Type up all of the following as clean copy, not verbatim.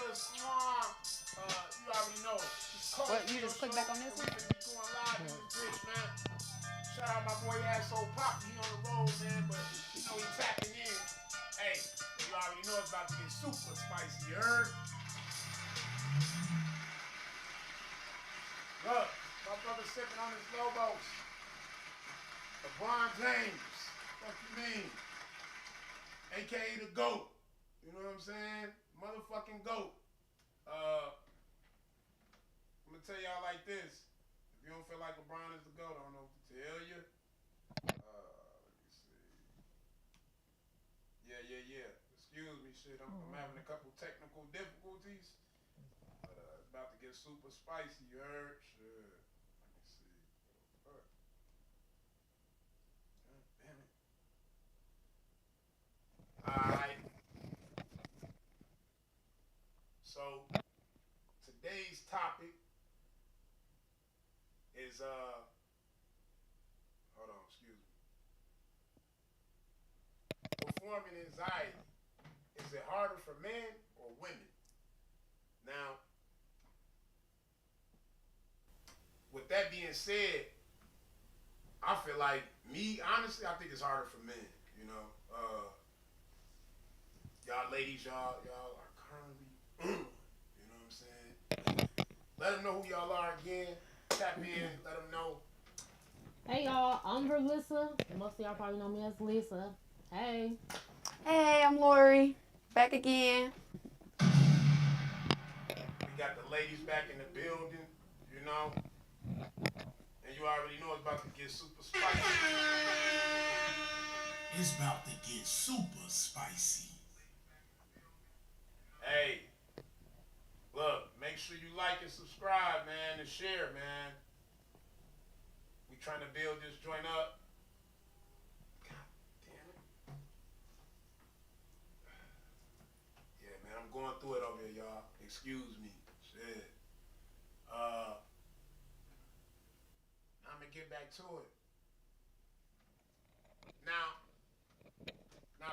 You already know. What, you just click back on this one? Going live in this bitch, man. Shout out my boy Asshole Pop. He on the road, man, but you know he tapping in. Hey, you already know it's about to get super spicy, you heard? Look, my brother sipping on his Lobos. LeBron James. What you mean? AKA the GOAT. You know what I'm saying? Motherfucking GOAT. I'm gonna tell y'all like this. If you don't feel like LeBron is the GOAT, I don't know what to tell you. Let me see. Yeah. Excuse me, shit. I'm having a couple technical difficulties. But it's about to get super spicy, you heard? Sure. Let me see. God damn it. Alright. So today's topic is hold on, excuse me. Performing anxiety. Is it harder for men or women? Now, with that being said, I feel like honestly, I think it's harder for men. You know, y'all ladies, y'all are currently, you know what I'm saying? Let them know who y'all are again. Tap in, let them know. Hey y'all, I'm Verlissa. Most of y'all probably know me as Lisa. Hey. Hey, I'm Lori. Back again. We got the ladies back in the building, you know. And you already know it's about to get super spicy. It's about to get super spicy. Hey, look, make sure you like and subscribe, man, and share, man. We trying to build this joint up. God damn it. Yeah, man, I'm going through it over here, y'all. Excuse me. Shit. I'm gonna get back to it. Now,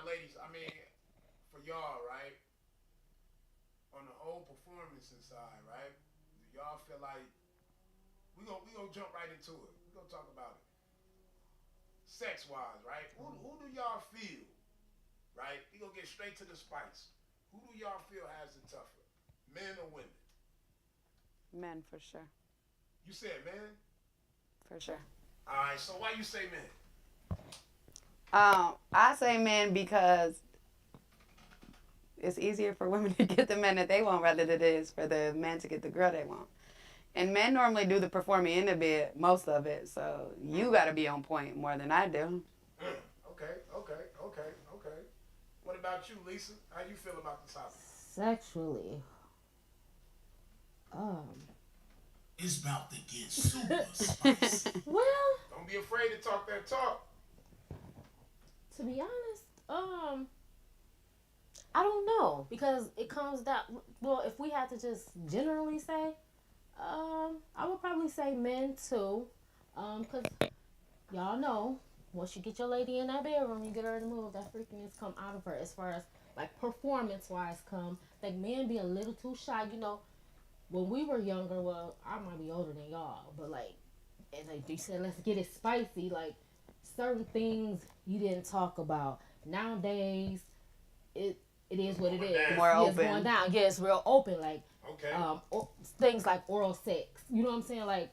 ladies, I mean, for y'all, right? On the whole performance inside, right? Do y'all feel like we gonna jump right into it? We gonna talk about it. Sex wise, right? Who do y'all feel, right? We gonna get straight to the spice. Who do y'all feel has it tougher, men or women? Men, for sure. You said men. For sure. All right. So why you say men? I say men because it's easier for women to get the men that they want rather than it is for the men to get the girl they want. And men normally do the performing in the bed, most of it, so you got to be on point more than I do. Okay. What about you, Lisa? How you feel about the topic? Sexually. It's about to get super spicy. Well, Don't be afraid to talk that talk. to be honest, I don't know because it comes down. Well, if we had to just generally say, I would probably say men too, because y'all know once you get your lady in that bedroom, you get her to move. That freakiness come out of her as far as like performance wise come. Like men be a little too shy, you know. When we were younger, well, I might be older than y'all, but like, and like you said, let's get it spicy. Like certain things you didn't talk about nowadays. It it is what it is. More Yeah, it's open. going down. Yeah, it's real open. Like Okay. things like oral sex. You know what I'm saying? Like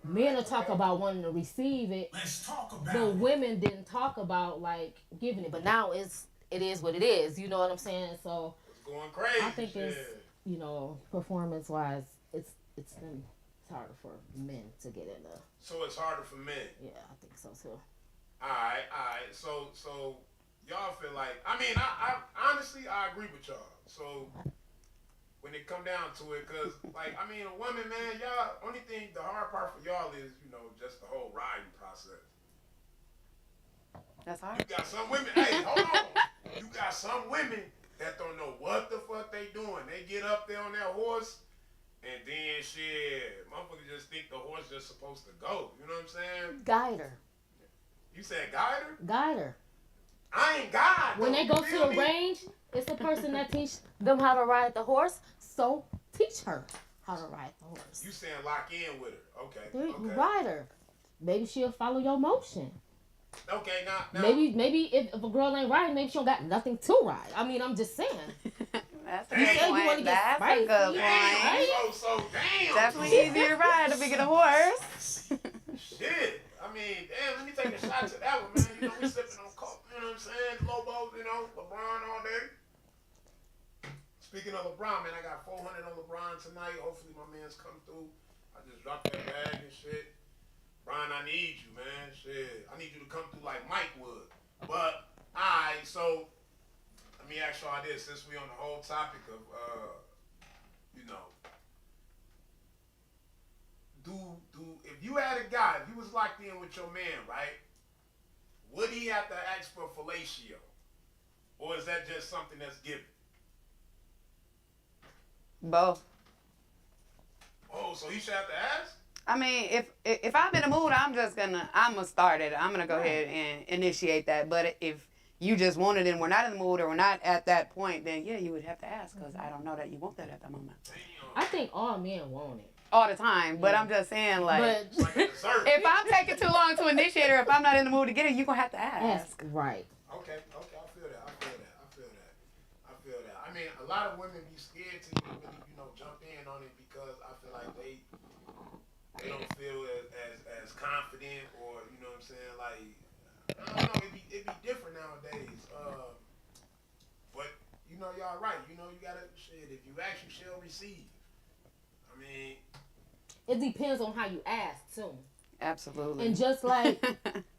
men will talk about wanting to receive it, Let's talk about but it. women didn't talk about like giving it. But now it is what it is. You know what I'm saying? So It's going crazy. I think it's Shit. performance wise, it's harder for men to get in the. So it's harder for men. Yeah, I think so too. All right. So y'all feel like I honestly I agree with y'all. So when it come down to it, cause like a woman, man, y'all only thing the hard part for y'all is just the whole riding process. That's hard. You got some women. Hey, hold on. You got some women that don't know what the fuck they doing. They get up there on that horse, and then shit, motherfuckers just think the horse just supposed to go. You know what I'm saying? Guide her. You said guide her? Guide her. I ain't God. When they go to the range, it's the person that teach them how to ride the horse. So teach her how to ride the horse. You saying lock in with her? Okay. You Okay. ride her. Maybe she'll follow your motion. Okay. Now. Maybe if a girl ain't riding, maybe she don't got nothing to ride. I mean, I'm just saying. That's a You good said you point. wanna get That's a good Damn. point. So damn. Definitely easier to ride if we get a horse. Shit. I mean, damn. Let me take a shot to that one, man. You know, we sipping on coke. You know what I'm saying? Lobo. You know, LeBron all day. Speaking of LeBron, man, I got 400 on LeBron tonight. Hopefully, my man's come through. I just dropped that bag and shit. Brian, I need you, man. Shit. I need you to come through like Mike would. But, alright, so let me ask y'all this, since we on the whole topic of you know, if you had a guy, if you was locked in with your man, right, would he have to ask for fellatio? Or is that just something that's given? Both. Oh, so he should have to ask? I mean, if I'm in the mood, I'm gonna start it. I'm gonna go ahead and initiate that. But if you just want it and we're not in the mood or we're not at that point, then yeah, you would have to ask because I don't know that you want that at the moment. I think all men want it. All the time, but I'm just saying, like, Like a dessert. if I'm taking too long to initiate or if I'm not in the mood to get it, you're gonna have to ask. Right. Okay, I feel that. I mean, a lot of women be scared to even really, you know, jump in on it because I feel like they don't feel as confident or, you know what I'm saying, like, I don't know, it be different nowadays. But, you know, y'all right. You know, you gotta, shit, if you ask, you shall receive. I mean, It depends on how you ask, too. Absolutely. And just like,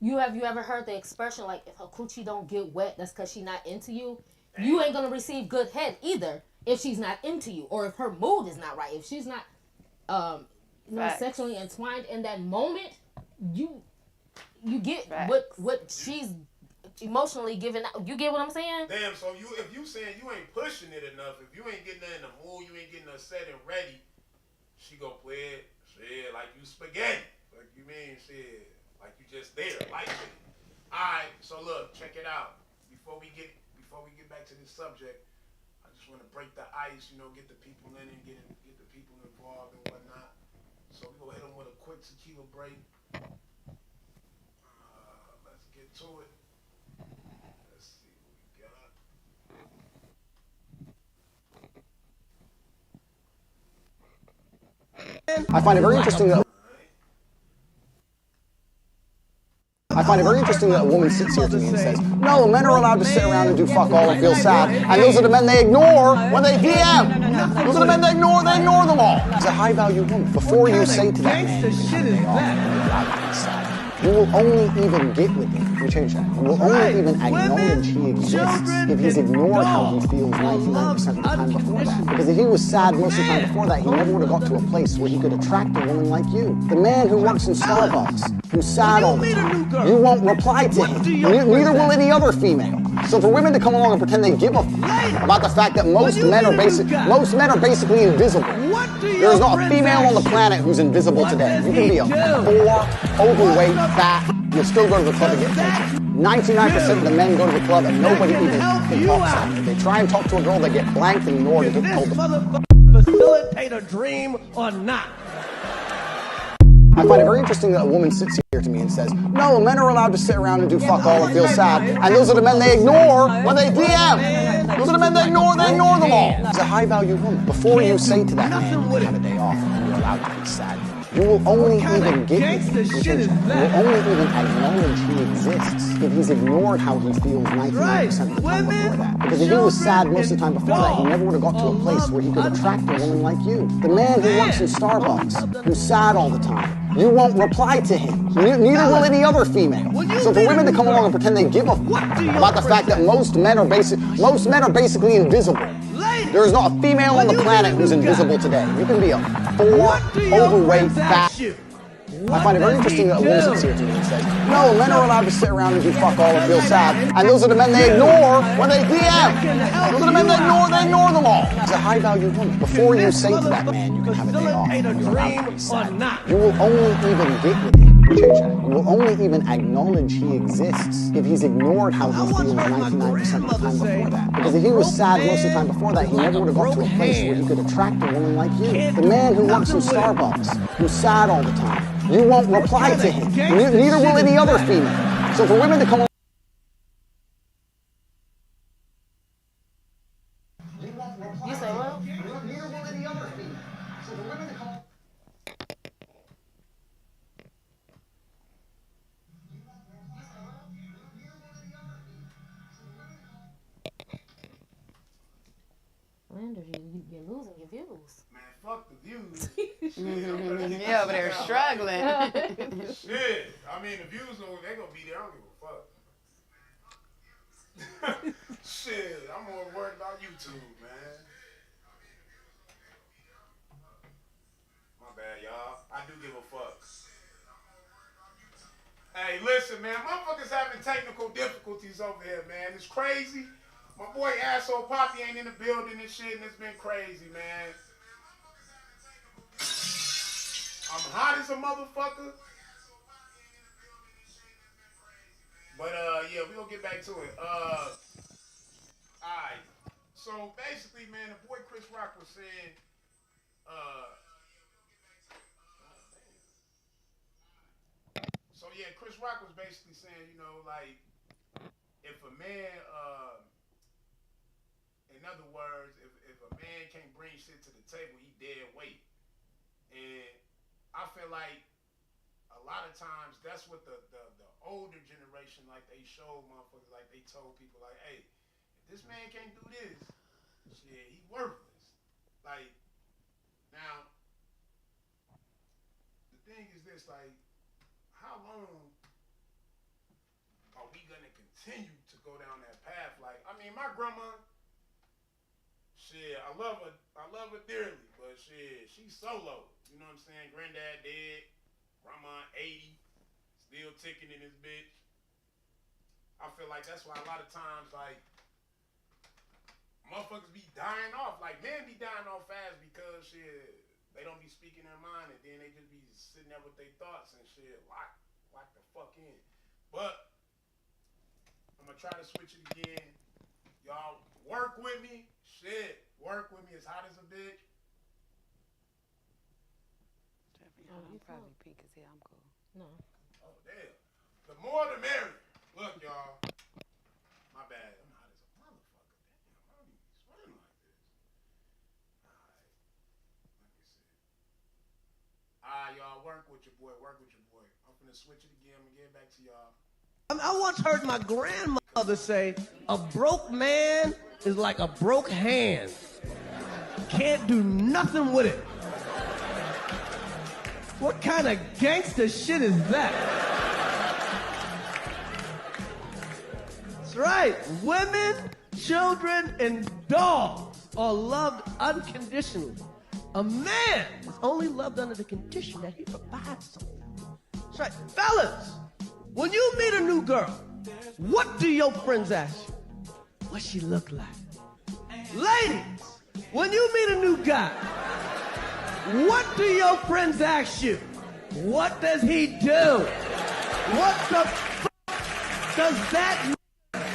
you ever heard the expression, like, if her coochie don't get wet, that's because she's not into you? You ain't going to receive good head either if she's not into you or if her mood is not right. If she's not sexually entwined in that moment, you get what she's emotionally giving out. You get what I'm saying? damn, so if you saying you ain't pushing it enough, if you ain't getting her in the mood, you ain't getting her set and ready, she go play it, shit, like you spaghetti. Like you mean, shit, like you just there, like it. Alright, so look, check it out. Before we get back to this subject, I just want to break the ice, you know, get the people in and get the people involved and whatnot. So we gonna hit them with a quick tequila break. Let's get to it. Let's see what we got. I find it very interesting that a woman sits here to me and says, no, men are allowed to sit around and do fuck all and feel sad, and those are the men they ignore when they DM. Those are the men they ignore them all. It's a high-value woman. Before you say to that man, you will only even get with him. Let me change that. You will only even acknowledge he exists if he's ignored how he feels 99% of the time before that. Because if he was sad most of the time before that, he never would have got to a place where he could attract a woman like you. The man who works in Starbucks, who's sad all the time, you won't reply to him. Neither will any other female. So for women to come along and pretend they give a fuck about the fact that most men are basically invisible. There is not a female on the planet who's invisible today. You can be a poor, overweight, fat, you'll still go to the club and get taken. 99% of the men go to the club and nobody even talks to them. If they try and talk to a girl, they get blanked and ignored and get told to facilitate a dream or not. I find it very interesting that a woman sits here to me and says, no, men are allowed to sit around and do fuck all and feel sad, and those are the men they ignore when they DM. Those are the men they ignore them all. It's a high-value woman. Before you say to that man, you can have a day off and you're allowed to be sad, you will only even get with him. You will only even acknowledge he exists if he's ignored how he feels 99% of the time before that. Because if he was sad most of the time before that, he never would have got to a place where he could attract a woman like you. The man who works in Starbucks, who's sad all the time, you won't reply to him. Neither will any other female. So for women to come along and pretend they give a fuck about the fact that most men are basically invisible. There is not a female on the planet who's invisible today. You can be a poor, overweight, fat. I find it very interesting that a woman sits here to me and says, no, men are allowed to sit around and do fuck all and feel sad, and those are the men they ignore when they DM. Those are the men they ignore them all. It's a high-value woman. Before you say to that man, you can have a day off and you're allowed to be sad, you will only even get with him You will only even acknowledge he exists if he's ignored how he feels 99% of the time before that. Because if he was sad most of the time before that, he never would have got to a place where he could attract a woman like you. The man who works in Starbucks, who's sad all the time, you won't reply to him. Neither will any other female. So for women to come You say what? neither will any other female. So for women to come Landers, you're losing your views. Man, fuck the views. Shit, I'm ready to get Yeah, over there down. struggling. Shit. I mean, the views, they gonna be there. I don't give a fuck. Shit, I'm more worried about YouTube, man. My bad, y'all. I do give a fuck. Hey, listen, man. Motherfuckers having technical difficulties over here, man. It's crazy. My boy Asshole Poppy ain't in the building and shit, and it's been crazy, man. I'm hot as a motherfucker. But, yeah, we gonna get back to it. Alright. So, basically, man, the boy Chris Rock was saying, so, yeah, Chris Rock was basically saying, you know, like, if a man, in other words, if a man can't bring shit to the table, he dead weight. And I feel like a lot of times that's what the older generation, like they showed motherfuckers, like they told people, like, hey, if this man can't do this, shit, he worthless. Like, now, the thing is this, like, how long are we gonna continue to go down that path? Like, I mean, my grandma, shit, I love her dearly, but shit, she's solo. You know what I'm saying? Granddad dead, grandma 80, still ticking in this bitch. I feel like that's why a lot of times, like, motherfuckers be dying off. Like, men be dying off fast because shit, they don't be speaking their mind, and then they just be sitting there with their thoughts and shit. Lock the fuck in. But I'm gonna try to switch it again. Y'all work with me. Shit, work with me. It's hot as a bitch. I'm probably pink as hell. I'm cool. No. Oh damn. The more the merrier. Look, y'all. My bad. I'm hot as a motherfucker. Damn, I don't even be sweating like this. Alright. Let me see. Alright, y'all. Work with your boy. Work with your boy. I'm finna switch it again. I'm gonna get back to y'all. I once heard my grandmother say, a broke man is like a broke hand. Can't do nothing with it. What kind of gangster shit is that? That's right. Women, children, and dogs are loved unconditionally. A man is only loved under the condition that he provides something. That's right. Fellas, when you meet a new girl, what do your friends ask you? What she look like? Ladies, when you meet a new guy, what do your friends ask you? What does he do? What the f*** does that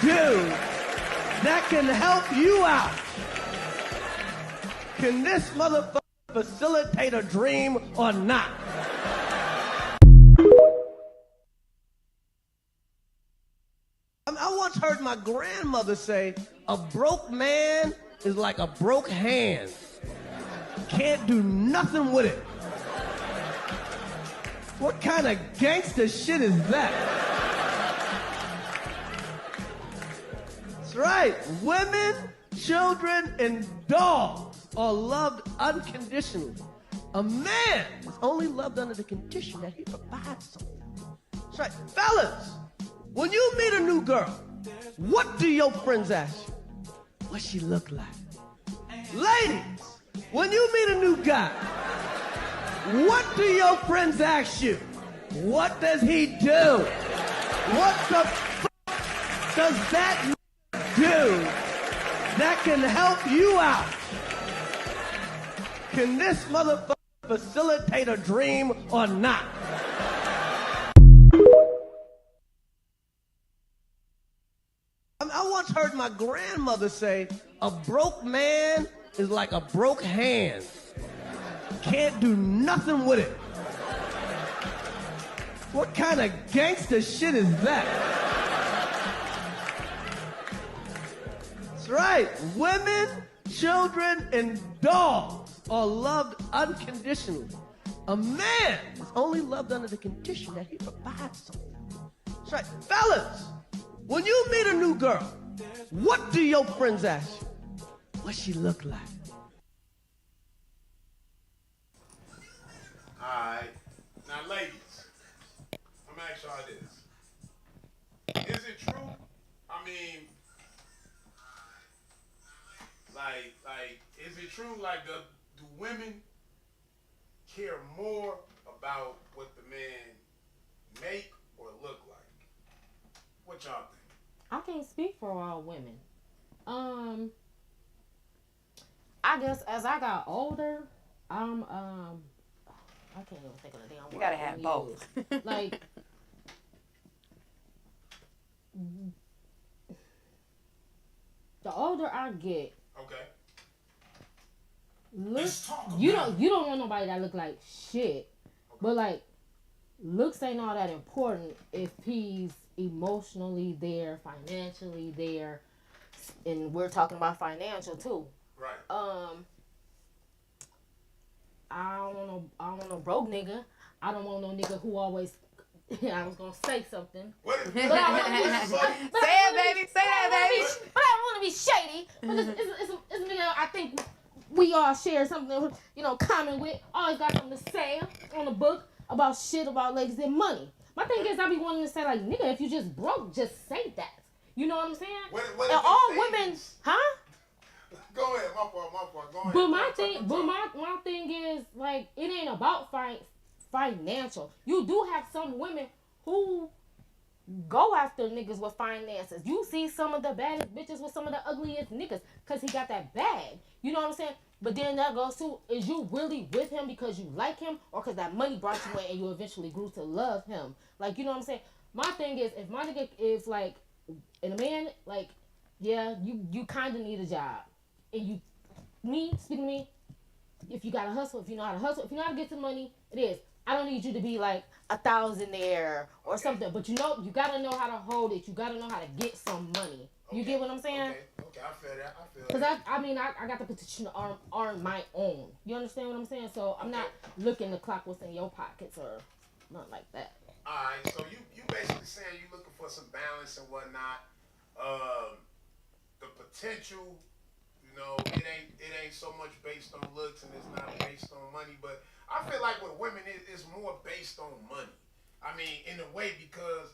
do that can help you out? Can this motherfucker facilitate a dream or not? I once heard my grandmother say, a broke man is like a broke hand. Can't do nothing with it. What kind of gangster shit is that? That's right. Women, children, and dogs are loved unconditionally. A man is only loved under the condition that he provides something. That's right. Fellas, when you meet a new girl, what do your friends ask you? What she look like? Ladies, when you meet a new guy, what do your friends ask you? What does he do? What the f*** does that do that can help you out? Can this motherfucker facilitate a dream or not? grandmother say, a broke man is like a broke hand. Can't do nothing with it. What kind of gangster shit is that? That's right. Women, children, and dogs are loved unconditionally. A man is only loved under the condition that he provides something. That's right. Fellas, when you meet a new girl, what do your friends ask you? What she look like? Alright. Now, ladies, I'm gonna ask y'all this. Is it true? I mean, is it true, do women care more about what the man make or look like? What y'all think? I can't speak for all women. I guess as I got older, I can't even think of the damn word. You gotta have both. Like, the older I get, Okay. Let's talk you about don't want nobody that look like shit. But like, looks ain't all that important if he's emotionally there, financially there, and we're talking about financial too. Right. I don't want no broke nigga. I don't want no nigga who always. I was gonna say something. What But I is Say it, baby. Say that, baby. But I don't want to be shady. But it's a nigga I think we all share something, common with. Always got something to say on the book about shit about ladies and money. My thing is, I be wanting to say, like, nigga, if you just broke, just say that. You know what I'm saying? What And if all it's women, ladies? huh? Go ahead, my fault. Go ahead. But Talk. my thing is, like, it ain't about financial. You do have some women who go after niggas with finances. You see some of the baddest bitches with some of the ugliest niggas because he got that bag. You know what I'm saying? But then that goes to, is you really with him because you like him or because that money brought you in and you eventually grew to love him? Like, you know what I'm saying? My thing is, if my nigga is like, and a man, like, yeah, you kind of need a job. And speaking to me, if you got to hustle, if you know how to hustle, if you know how to get some money, it is. I don't need you to be like a thousandaire or something, but you gotta know how to hold it. You gotta know how to get some money. You get what I'm saying? Okay, I feel that. Because I got the petition to earn my own. You understand what I'm saying? So I'm not looking to clock what's in your pockets or nothing like that. Alright, so you basically saying you looking for some balance and whatnot. The potential, it ain't so much based on looks and it's not based on money, but I feel like with women it's more based on money. I mean, in a way, because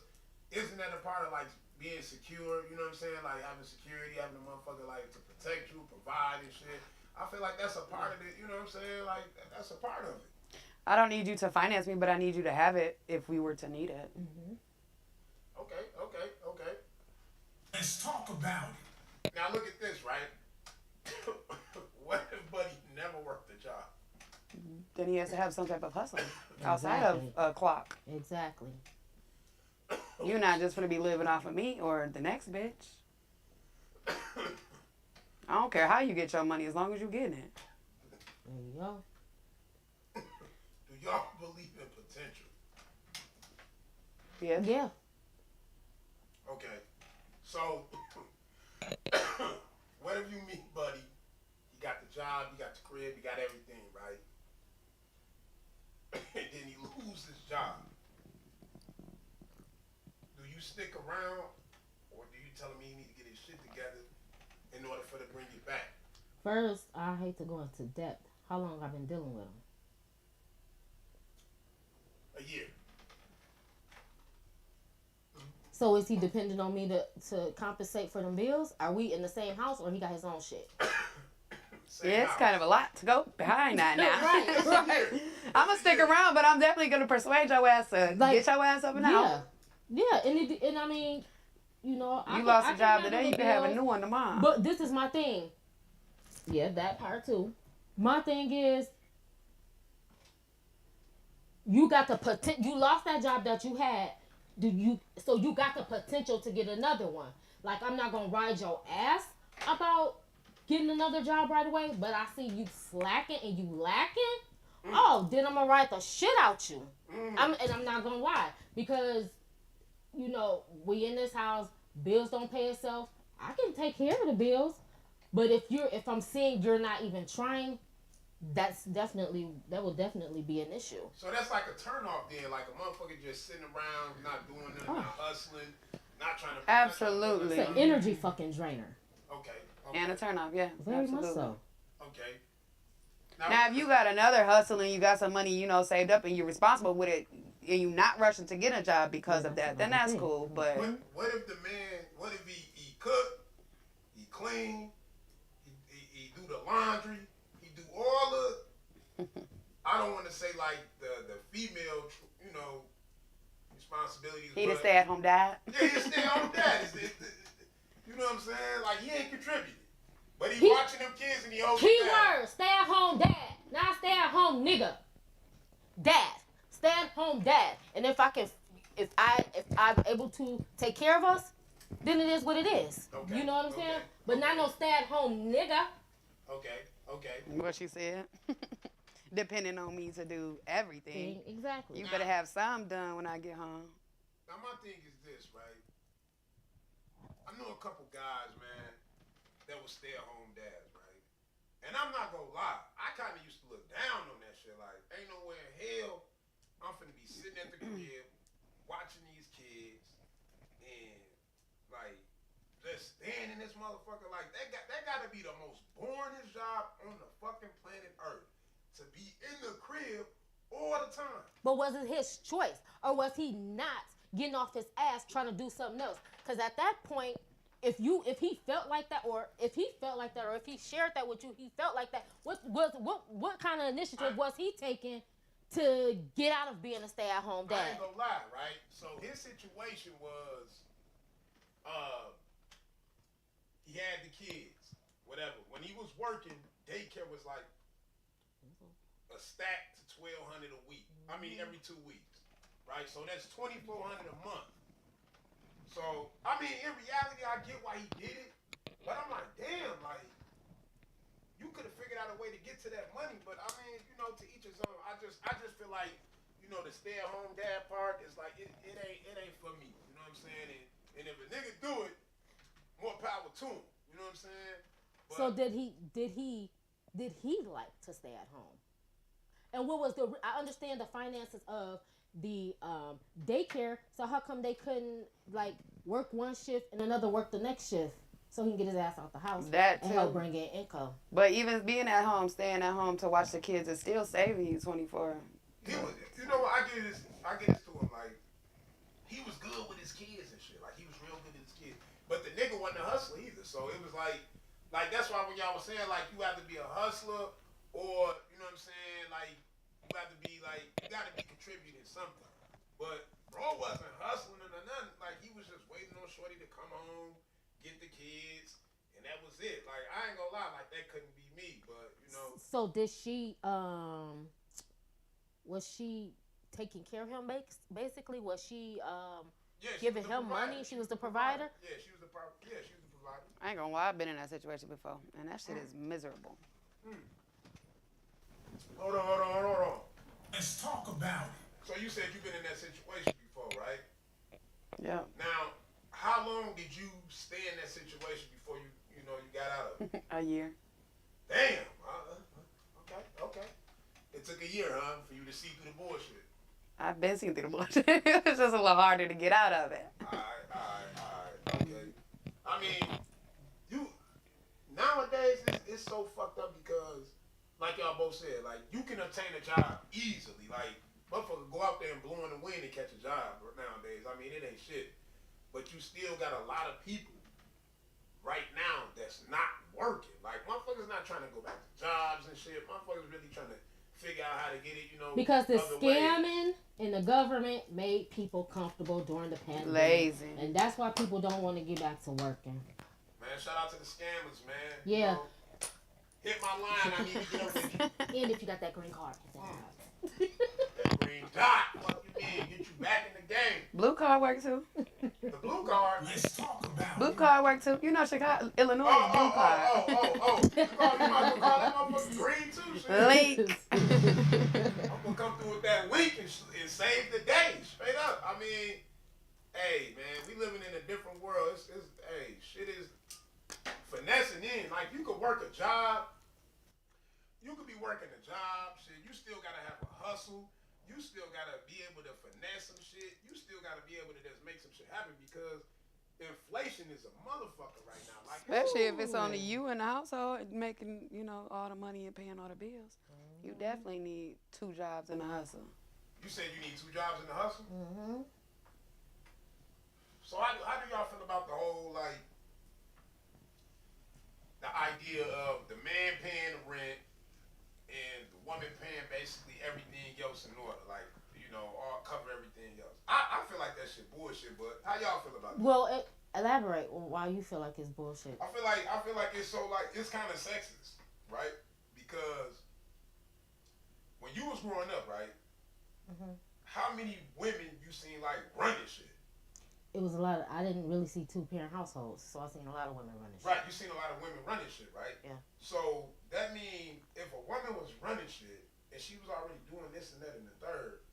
isn't that a part of like being secure? You know what I'm saying? Like having security, having a motherfucker like to protect you, provide and shit. I feel like that's a part of it. You know what I'm saying? Like that's a part of it. I don't need you to finance me, but I need you to have it if we were to need it. Mm-hmm. Okay. Let's talk about it. Now look at this, right? What if Buddy never worked a job? Then he has to have some type of hustle outside of a clock. Exactly. You're not just gonna be living off of me or the next bitch. I don't care how you get your money as long as you're getting it. There you go. Do y'all believe in potential? Yes. Yeah. Okay. So, what if you meet Buddy? He got the job, he got the crib, he got everything, right? And then he loses his job. Do you stick around, or do you tell him he need to get his shit together in order for to bring you back? First, I hate to go into depth. How long I've been dealing with him? A year. So is he dependent on me to compensate for them bills? Are we in the same house or he got his own shit? Yeah, it's kind of a lot to go behind that now. Right. I'm gonna stick around, but I'm definitely gonna persuade your ass to get your ass up and out. Yeah, and I mean, You lost a job today, you can have a new one tomorrow. But this is my thing. Yeah, that part too. My thing is, you got the potential. You lost that job that you had. So you got the potential to get another one. Like, I'm not gonna ride your ass about getting another job right away, but I see you slacking and you lacking. Oh, then I'm gonna ride the shit out you. And I'm not gonna lie, because you know we in this house, bills don't pay itself. I can take care of the bills, but if I'm seeing you're not even trying, that will definitely be an issue. So that's like a turnoff then, like a motherfucker just sitting around, not doing nothing, not hustling, not trying to. Absolutely. It's an energy fucking drainer. Okay. And a turn off, yeah. Very absolutely. much so. Okay. Now, if you got another hustle and you got some money, you know, saved up and you're responsible with it, and you not rushing to get a job because of that, then that's cool. But what if the man? What if he cook, he clean, he do the laundry, he do all the. I don't want to say like the female, you know, responsibilities. he the stay-at-home dad. Yeah, he stay-at-home dad. You know what I'm saying? Like he ain't contributing, but he watching them kids and he holding them down. Keyword: stay-at-home dad, not stay-at-home nigga. Dad, stay-at-home dad. And if I'm able to take care of us, then it is what it is. Okay. You know what I'm saying? Okay. But not no stay-at-home nigga. Okay. What she said. Depending on me to do everything. Exactly. You better have some done when I get home. Now my thing is this, right? I know a couple guys, man, that was stay-at-home dads, right? And I'm not gonna lie, I kind of used to look down on that shit. Like, ain't no way in hell I'm finna be sitting at the crib watching these kids and like just standing this motherfucker. Like that gotta be the most boringest job on the fucking planet Earth, to be in the crib all the time. But was it his choice, or was he not getting off his ass trying to do something else? Because at that point, if he felt like that, or if he shared that with you, he felt like that. What kind of initiative was he taking to get out of being a stay-at-home dad? I ain't gonna lie, right? So his situation was, he had the kids, whatever. When he was working, daycare was like a stack to $1,200 a week. I mean, every 2 weeks, right? So that's $2,400 a month. So I mean, in reality, I get why he did it, but I'm like, damn, like you could have figured out a way to get to that money. But I mean, you know, to each his own. I just feel like, you know, the stay-at-home dad part is like it ain't for me. You know what I'm saying? And if a nigga do it, more power to him. You know what I'm saying? But, so did he like to stay at home? And what was I understand the finances of the daycare, so how come they couldn't like work one shift and another work the next shift so he can get his ass out the house That and too. help bring in income? But even being at home, staying at home to watch the kids is still saving you 24. you know what? I get this to him. Like, he was good with his kids and shit. Like, he was real good with his kids. But the nigga wasn't a hustler either. So it was like that's why when y'all was saying like you have to be a hustler, or you know what I'm saying, like you have to be like you got to be contributing something. But bro wasn't hustling or nothing. Like, he was just waiting on shorty to come home, get the kids, and that was it. Like, I ain't gonna lie, like that couldn't be me. But you know. So did she was she taking care of him basically? Was she giving him money? She was the provider? Yeah, she was the provider. I ain't gonna lie, I've been in that situation before, and that shit is miserable. Hold on. Let's talk about it. So you said you've been in that situation before, right? Yeah. Now, how long did you stay in that situation before you got out of it? A year. Damn. Okay. It took a year, huh, for you to see through the bullshit. I've been seeing through the bullshit. It's just a little harder to get out of it. All right. Okay. I mean, nowadays it's so fucked up because, like y'all both said, like you can obtain a job easily. Like, motherfucker go out there and blow in the wind and catch a job nowadays. I mean, it ain't shit. But you still got a lot of people right now that's not working. Like, motherfuckers not trying to go back to jobs and shit. Motherfuckers really trying to figure out how to get it, you know. Because the other scamming ways. and the government made people comfortable during the pandemic. Lazy. And that's why people don't want to get back to working. Man, shout out to the scammers, man. Yeah. You know, hit my line. I need to get over you. And if you got that green card. That green dot. What you mean? Get you back in the game. Blue card work too. The blue card. Let's talk about Blue it. card work too. You know Chicago, Illinois is blue card. You might as well call that motherfucker green too, shit. Link. I'm gonna come through with that link and save the day, straight up. I mean, hey, man, we living in a different world. Hey, shit is finessing in. Like, you could work a job. You could be working a job, shit. You still gotta have a hustle. You still gotta be able to finesse some shit. You still gotta be able to just make some shit happen because inflation is a motherfucker right now. Like, Especially if it's only you in the household making, you know, all the money and paying all the bills. You definitely need 2 jobs in the hustle. you said you need 2 jobs in the hustle. Mm-hmm. So how do y'all feel about the whole, like, the idea of the man paying the rent and the woman paying basically everything else in order, like, you know, all cover everything else? I feel like that shit bullshit, but how y'all feel about that? Well, elaborate on why you feel like it's bullshit. I feel like it's so, like, it's kind of sexist, right? Because when you was growing up, right? Mm-hmm. How many women you seen like running shit? It was a lot of, I didn't really see 2-parent households, so I seen a lot of women running shit. Right, you seen a lot of women running shit, right? Yeah. So that means if a woman was running shit and she was already doing this and that and the third,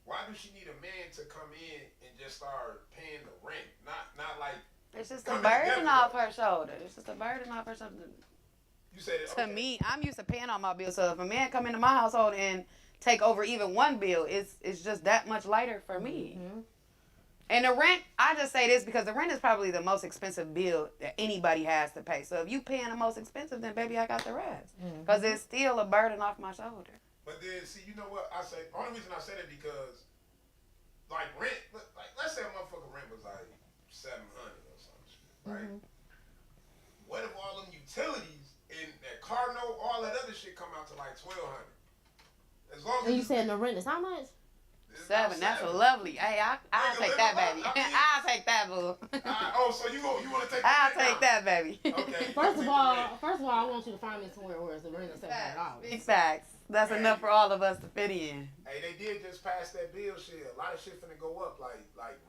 why do she need a man to come in and just start paying the rent? Not like It's just a coming burden together. off her shoulder. It's just a burden off her shoulder. You said it. To Okay. me, I'm used to paying all my bills. So if a man come into my household and take over even one bill, it's just that much lighter for me. Mm-hmm. And the rent, I just say this because the rent is probably the most expensive bill that anybody has to pay. So if you paying the most expensive, then baby, I got the rest. Because it's still a burden off my shoulder. But then, see, you know what I say? The only reason I said it because, like, rent, like, let's say a motherfucker rent was like $700 or something, right? Mm-hmm. What if all them utilities and that car note, all that other shit come out to like $1,200? As long as And you it's- said the rent is how much? it's not 7, that's $7. lovely. Hey, I'll Nigga, take live that, a lot. baby. I mean- I'll take that, boo. So you want to take I'll that take that, baby. Okay. First of all, I want you to find me somewhere where the rent is Big $700. facts. That's Man. enough for all of us to fit in. Hey, they did just pass that bill shit. A lot of shit finna go up, like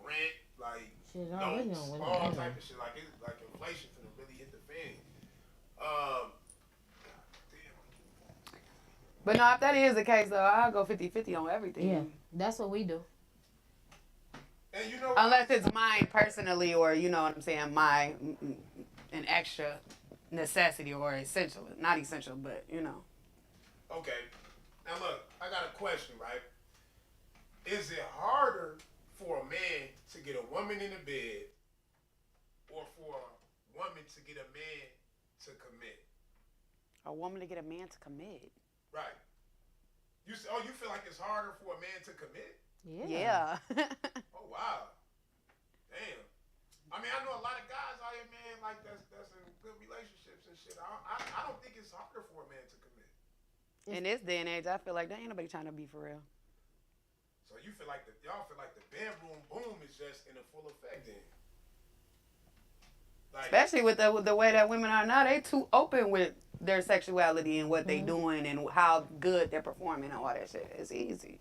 rent, like Shit, already notes, on all women. type of shit. Like inflation finna really hit the fan. Damn. But no, if that is the case, though, I'll go 50-50 on everything. Yeah, that's what we do. And you know, Unless it's mine personally or, you know what I'm saying, an extra necessity or essential. Not essential, but, you know. okay. Now look, I got a question, right? Is it harder for a man to get a woman in the bed, or for a woman to get a man to commit? A woman to get a man to commit. Right. You feel like it's harder for a man to commit? Yeah. Oh wow. Damn. I mean, I know a lot of guys out here, man, like that's in good relationships and shit. I don't think it's harder for a man to commit. In this day and age, I feel like there ain't nobody trying to be for real. So you feel like y'all feel like the bedroom boom is just in a full effect then. Like, Especially with the way that women are now, they too open with their sexuality and what they doing and how good they're performing and all that shit. It's easy.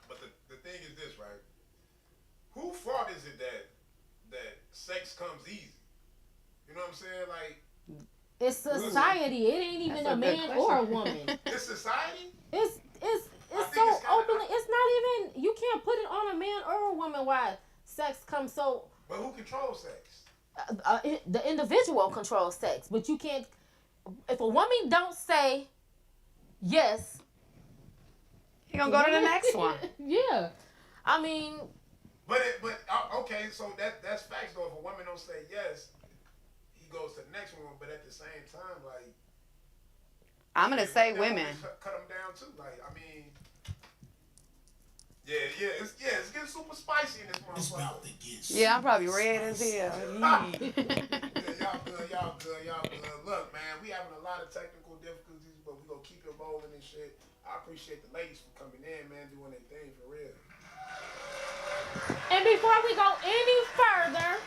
but the thing is this, right? Who fault is it that sex comes easy? You know what I'm saying? Like, It's society. It ain't even That's a a good man or a question. woman. it's society? It's think so it's kinda- openly. It's not even. You can't put it on a man or a woman why sex comes so. But who controls sex? The individual controls sex, but you can't. If a woman don't say yes, You gonna go to the next one. Yeah, I mean, Okay, so that's facts though. If a woman don't say yes, he goes to the next one. But at the same time, like, I'm gonna say that women. cut them down too. Like, I mean, it's getting super spicy in this It's motherfucker. about to get Yeah, I'm probably red as hell. Yeah, y'all good. Look, man, we having a lot of technical difficulties, but we gonna keep it rolling and shit. I appreciate the ladies for coming in, man, doing their thing for real. and before we go any further,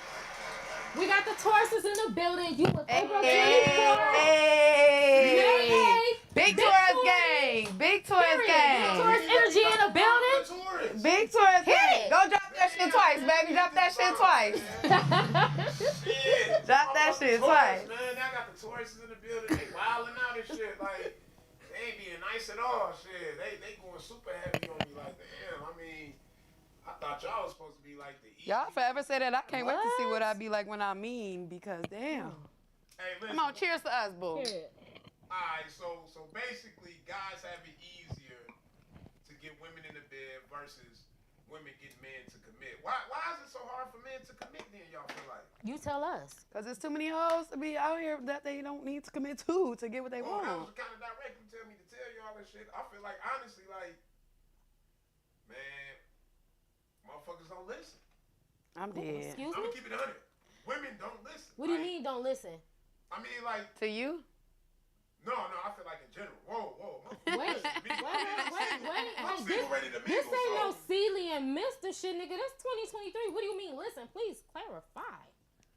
we got the Tauruses in the building. You with April 24th. Hey! Yay! Big Big Taurus Taurus. gang! Big Taurus Period. gang! Big Taurus energy in the building. Tourists. Big Taurus. Hit. Go drop that shit twice, baby. Drop that shit twice. Shit. Drop that shit twice. Man, I got the Tauruses in the building. They wilding out and shit. Like, they ain't being nice at all. Shit. They going super heavy on me. Like, damn. I mean, I thought y'all was supposed to be like the easy. Y'all forever say that. I can't wait to see what I be like when I mean, because damn. Hey, listen. Come on, cheers to us, boo. Period. Alright, so basically, guys have it easier to get women in the bed versus women getting men to commit. Why is it so hard for men to commit then, y'all feel like? You tell us. Because there's too many hoes to be out here that they don't need to commit to get what they Oh, that was want. kind of direct. You tell me to tell y'all this shit. I feel like, honestly, like, man, motherfuckers don't listen. I'm dead. Excuse I'm me? gonna keep it 100. Women don't listen. What do you Like, mean don't listen? I mean, like, To you? no, I feel like in general. Whoa. Wait. I'm This, single, ready to mingle, this ain't no so- Celie and Mr. shit, nigga. That's 2023. What do you mean? Listen, please clarify.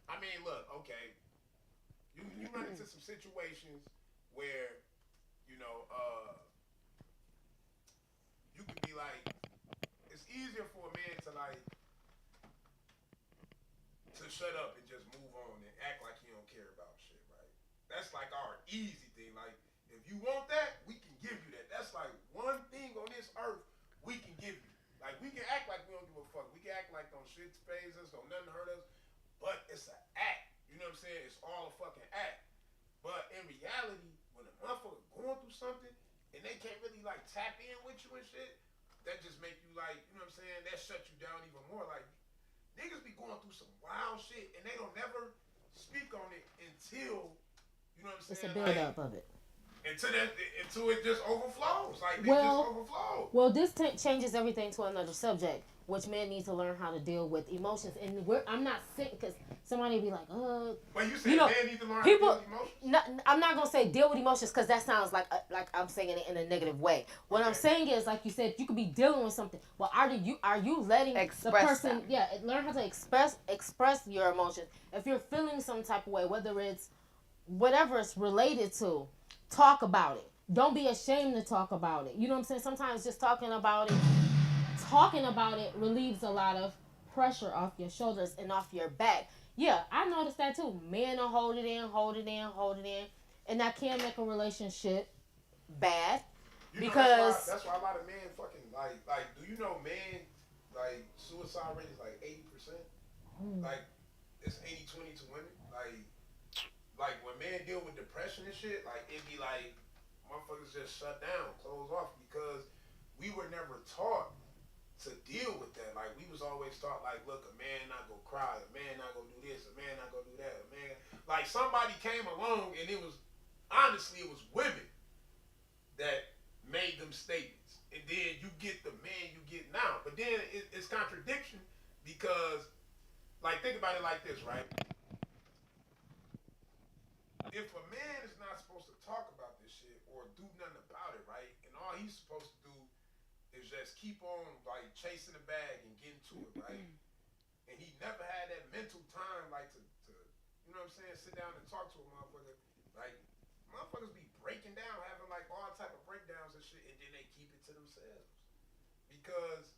I mean, look, okay. You run into some situations where, you know, you could be like, it's easier for a man to like, to shut up and just move on and act like he don't care about shit, right? That's like our easy thing. Like, if you want that, we can give you that. That's like one thing on this earth we can give you. Like, we can act like we don't give a fuck. We can act like don't shit phase us, don't nothing hurt us. But it's an act. You know what I'm saying? It's all a fucking act. But in reality, when a motherfucker going through something and they can't really like tap in with you and shit, that just make you like, you know what I'm saying? That shut you down even more. Like, niggas be going through some wild shit and they don't never speak on it until, you know what I'm It's a saying? build up of it. Until it just overflows. Like, it Well- just overflows. Well, this changes everything to another subject, which men need to learn how to deal with emotions. And I'm not sick because somebody be like, But you said you know, men need to learn people. how to deal with emotions? I'm not gonna say deal with emotions because that sounds like I'm saying it in a negative way. What I'm saying is, like you said, you could be dealing with something, but are you letting Express the person, them. yeah, learn how to express your emotions. If you're feeling some type of way, whether it's whatever it's related to, talk about it. Don't be ashamed to talk about it. You know what I'm saying? Sometimes just talking about it relieves a lot of pressure off your shoulders and off your back. Yeah, I noticed that too. Men will hold it in, and that can make a relationship bad. You know, Because that's why a lot of men fucking like do you know men like suicide rate is like 80%? Like it's 80-20 to women. Like when men deal with depression and shit, like it be like motherfuckers just shut down, close off because we were never taught to deal with that. Like we was always taught like, look, a man not gonna cry, a man not gonna do this, a man not gonna do that, a man like somebody came along and it was honestly it was women that made them statements. And then you get the man you get now. But then it's contradiction because, like, think about it like this, right? If a man is not supposed to talk about this shit or do nothing about it, right? And all he's supposed to do is just keep on, like, chasing the bag and getting to it, right? And he never had that mental time, like, to you know what I'm saying, sit down and talk to a motherfucker. Like, motherfuckers be breaking down, having like all type of breakdowns and shit, and then they keep it to themselves. Because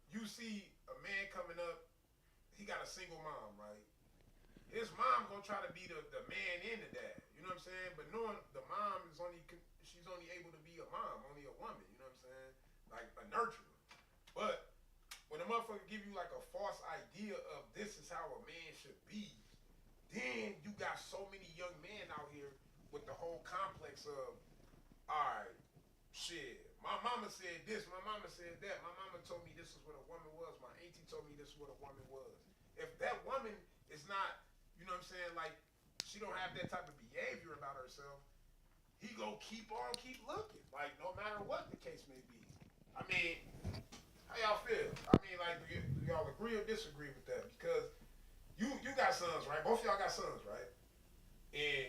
you see a man coming up, he got a single mom, right? His mom gonna try to be the man and the dad, you know what I'm saying? But knowing the mom is she's only able to be a mom, only a woman, you know what I'm saying? Like a nurturer. But when a motherfucker give you like a false idea of this is how a man should be, then you got so many young men out here with the whole complex of, alright, shit, my mama said this, my mama said that, my mama told me this is what a woman was, my auntie told me this is what a woman was. If that woman is not, you know what I'm saying, like, she don't have that type of behavior about herself, he gonna keep looking, like, no matter what the case may be. I mean, how y'all feel? I mean, like, do y'all agree or disagree with that? Because you got sons, right? Both of y'all got sons, right? And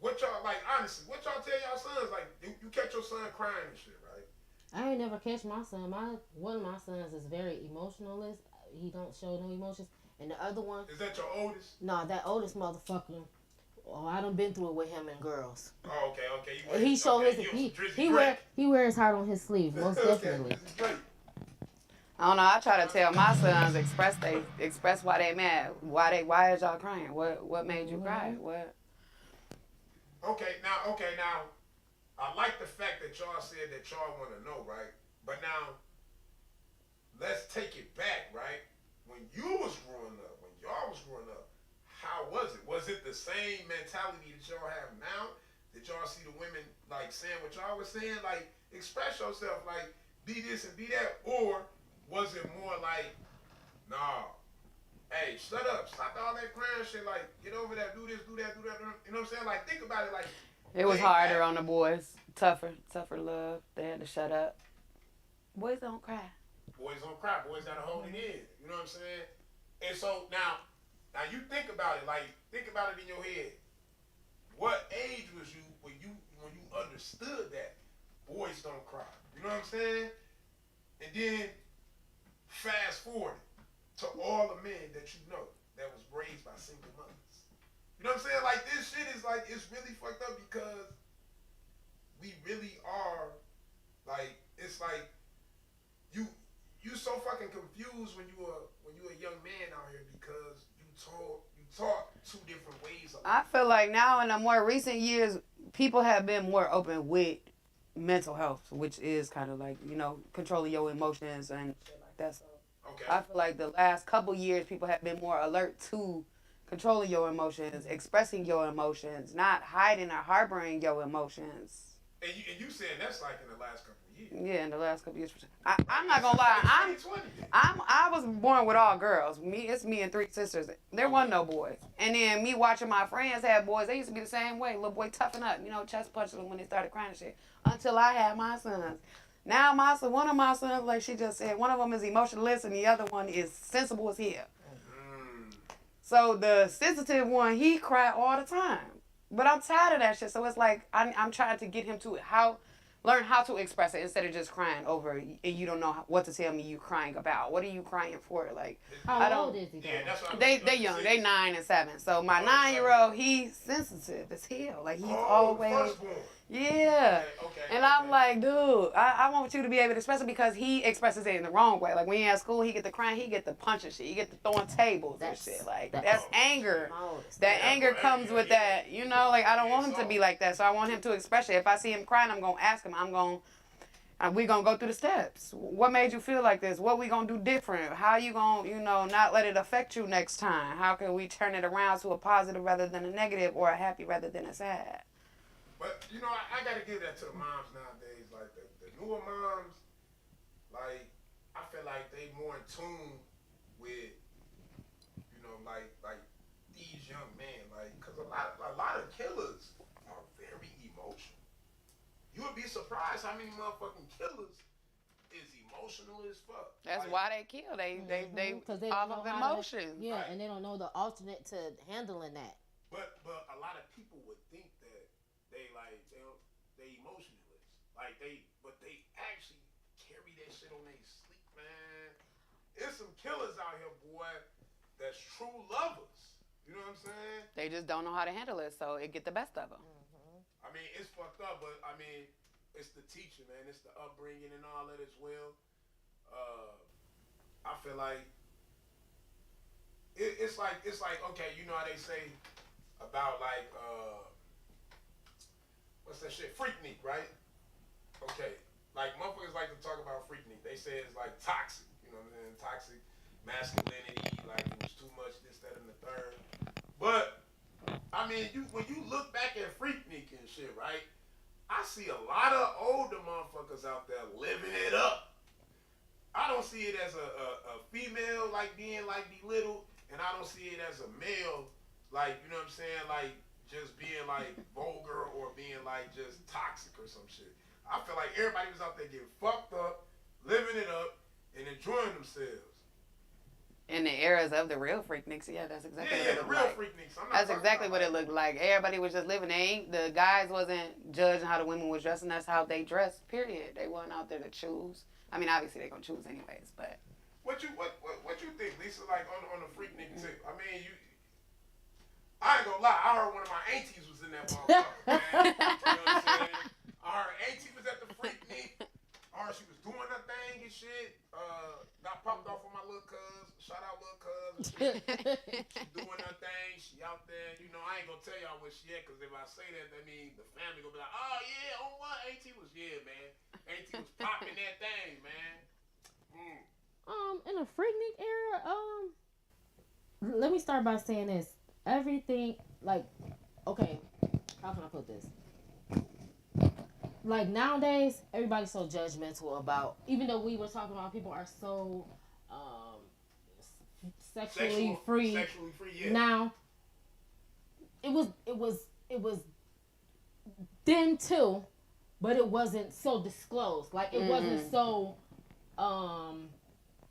what y'all, like, honestly, what y'all tell y'all sons? Like, you catch your son crying and shit, right? I ain't never catch my son. One of my sons is very emotionalist. He don't show no emotions. And the other one, Is that your oldest? no, that oldest motherfucker. Oh, I done been through it with him and girls. Oh, okay. He show okay, his you was Drizzy Drake. he wear his heart on his sleeve, most Okay, definitely. Drizzy Drake. I don't know. I try to tell my sons express why they mad. Why is y'all crying? What made you cry? What? Okay, now, I like the fact that y'all said that y'all want to know, right? But now, let's take it back, right? When you was growing up, when y'all was growing up, how was it? Was it the same mentality that y'all have now? Did y'all see the women like saying what y'all was saying, like express yourself, like be this and be that, or was it more like, nah, hey, shut up, stop all that crying shit, like get over that, do this, do that, do that, you know what I'm saying? Like think about it, like It was lay harder back. on the boys. Tougher love. They had to shut up. Boys don't cry. Boys don't cry, boys gotta hold it in. You know what I'm saying? And so now you think about it, like think about it in your head. What age was you when you understood that boys don't cry? You know what I'm saying? And then fast forward to all the men that you know that was raised by single mothers. You know what I'm saying? Like this shit is like it's really fucked up because we really are like it's like you so fucking confused when you a young man out here because you taught two different ways of I feel like now in the more recent years, people have been more open with mental health, which is kind of like, controlling your emotions and shit like that. So Okay. I feel like the last couple years, people have been more alert to controlling your emotions, expressing your emotions, not hiding or harboring your emotions. And you saying that's like in the last couple of years. Yeah, in the last couple years. I'm not gonna lie. I was born with all girls. It's me and 3 sisters. There wasn't no boys. And then me watching my friends have boys. They used to be the same way. Little boy toughen up, chest punching them when they started crying and shit. Until I had my sons. Now one of my sons, like she just said, one of them is emotionless and the other one is sensible as hell. So the sensitive one, he cry all the time. But I'm tired of that shit. So it's like I'm trying to get him to learn how to express it instead of just crying over and you don't know what to tell me you crying about. What are you crying for? Like How old is he? Yeah, that's what they young. They 9 and 7. So my 9-year-old, he's sensitive as hell. Like he's always firstborn. yeah. Okay. And I'm like, dude, I want you to be able to express it because he expresses it in the wrong way. Like when he at school, he get the crying, he get the punching shit, he get the throwing tables and shit. Like that's anger. That anger comes with that, like I don't want him to be like that. So I want him to express it. If I see him crying, I'm gonna ask him. We gonna go through the steps. What made you feel like this? What we gonna do different? How you gonna, not let it affect you next time? How can we turn it around to a positive rather than a negative, or a happy rather than a sad? But I gotta give that to the moms nowadays. Like the newer moms, like I feel like they more in tune with, like these young men. Like, cause a lot of killers are very emotional. You would be surprised how many motherfucking killers is emotional as fuck. That's like, why they kill. They Because they off don't of know how emotions. Yeah, and they don't know the alternate to handling that. But a lot of people would think that they emotionless. Like but they actually carry that shit on their sleep, man. There's some killers out here, boy, that's true lovers. You know what I'm saying? They just don't know how to handle it, so it get the best of them. I mean, it's fucked up, but I mean, it's the teaching, man. It's the upbringing and all that as well. I feel like it's like okay, you know how they say about like what's that shit? Freaknik, right? Okay, like motherfuckers like to talk about Freaknik. They say it's like toxic. You know what I'm saying? Toxic masculinity, like it was too much this, that, and the third. But I mean, when you look back at Freaknik and shit, right? I see a lot of older motherfuckers out there living it up. I don't see it as a female like being like belittled, and I don't see it as a male like, you know what I'm saying, like just being like vulgar or being like just toxic or some shit. I feel like everybody was out there getting fucked up, living it up, and enjoying themselves. In the eras of the real Freakniks, yeah, that's exactly what it the looked real like. Freakniks. That's exactly what it looked like. Everybody was just living. The guys wasn't judging how the women was dressing. That's how they dressed, period. They wasn't out there to choose. I mean, obviously they gonna choose anyways, but. What you think, Lisa, like on the Freaknik tip? I mean, I ain't gonna lie, I heard one of my aunties was in that motherfucker, man. You know what I'm saying? I heard auntie was at the Freaknik. I heard she was doing her thing and shit. Got AT was, man. AT was popping that thing, man. In the Freaknik era, let me start by saying this. Everything, like, okay, how can I put this? Like, nowadays, everybody's so judgmental about, even though we were talking about people are so sexually free. Sexually free, yeah. Now, it was then too, but it wasn't so disclosed. Like, it wasn't so,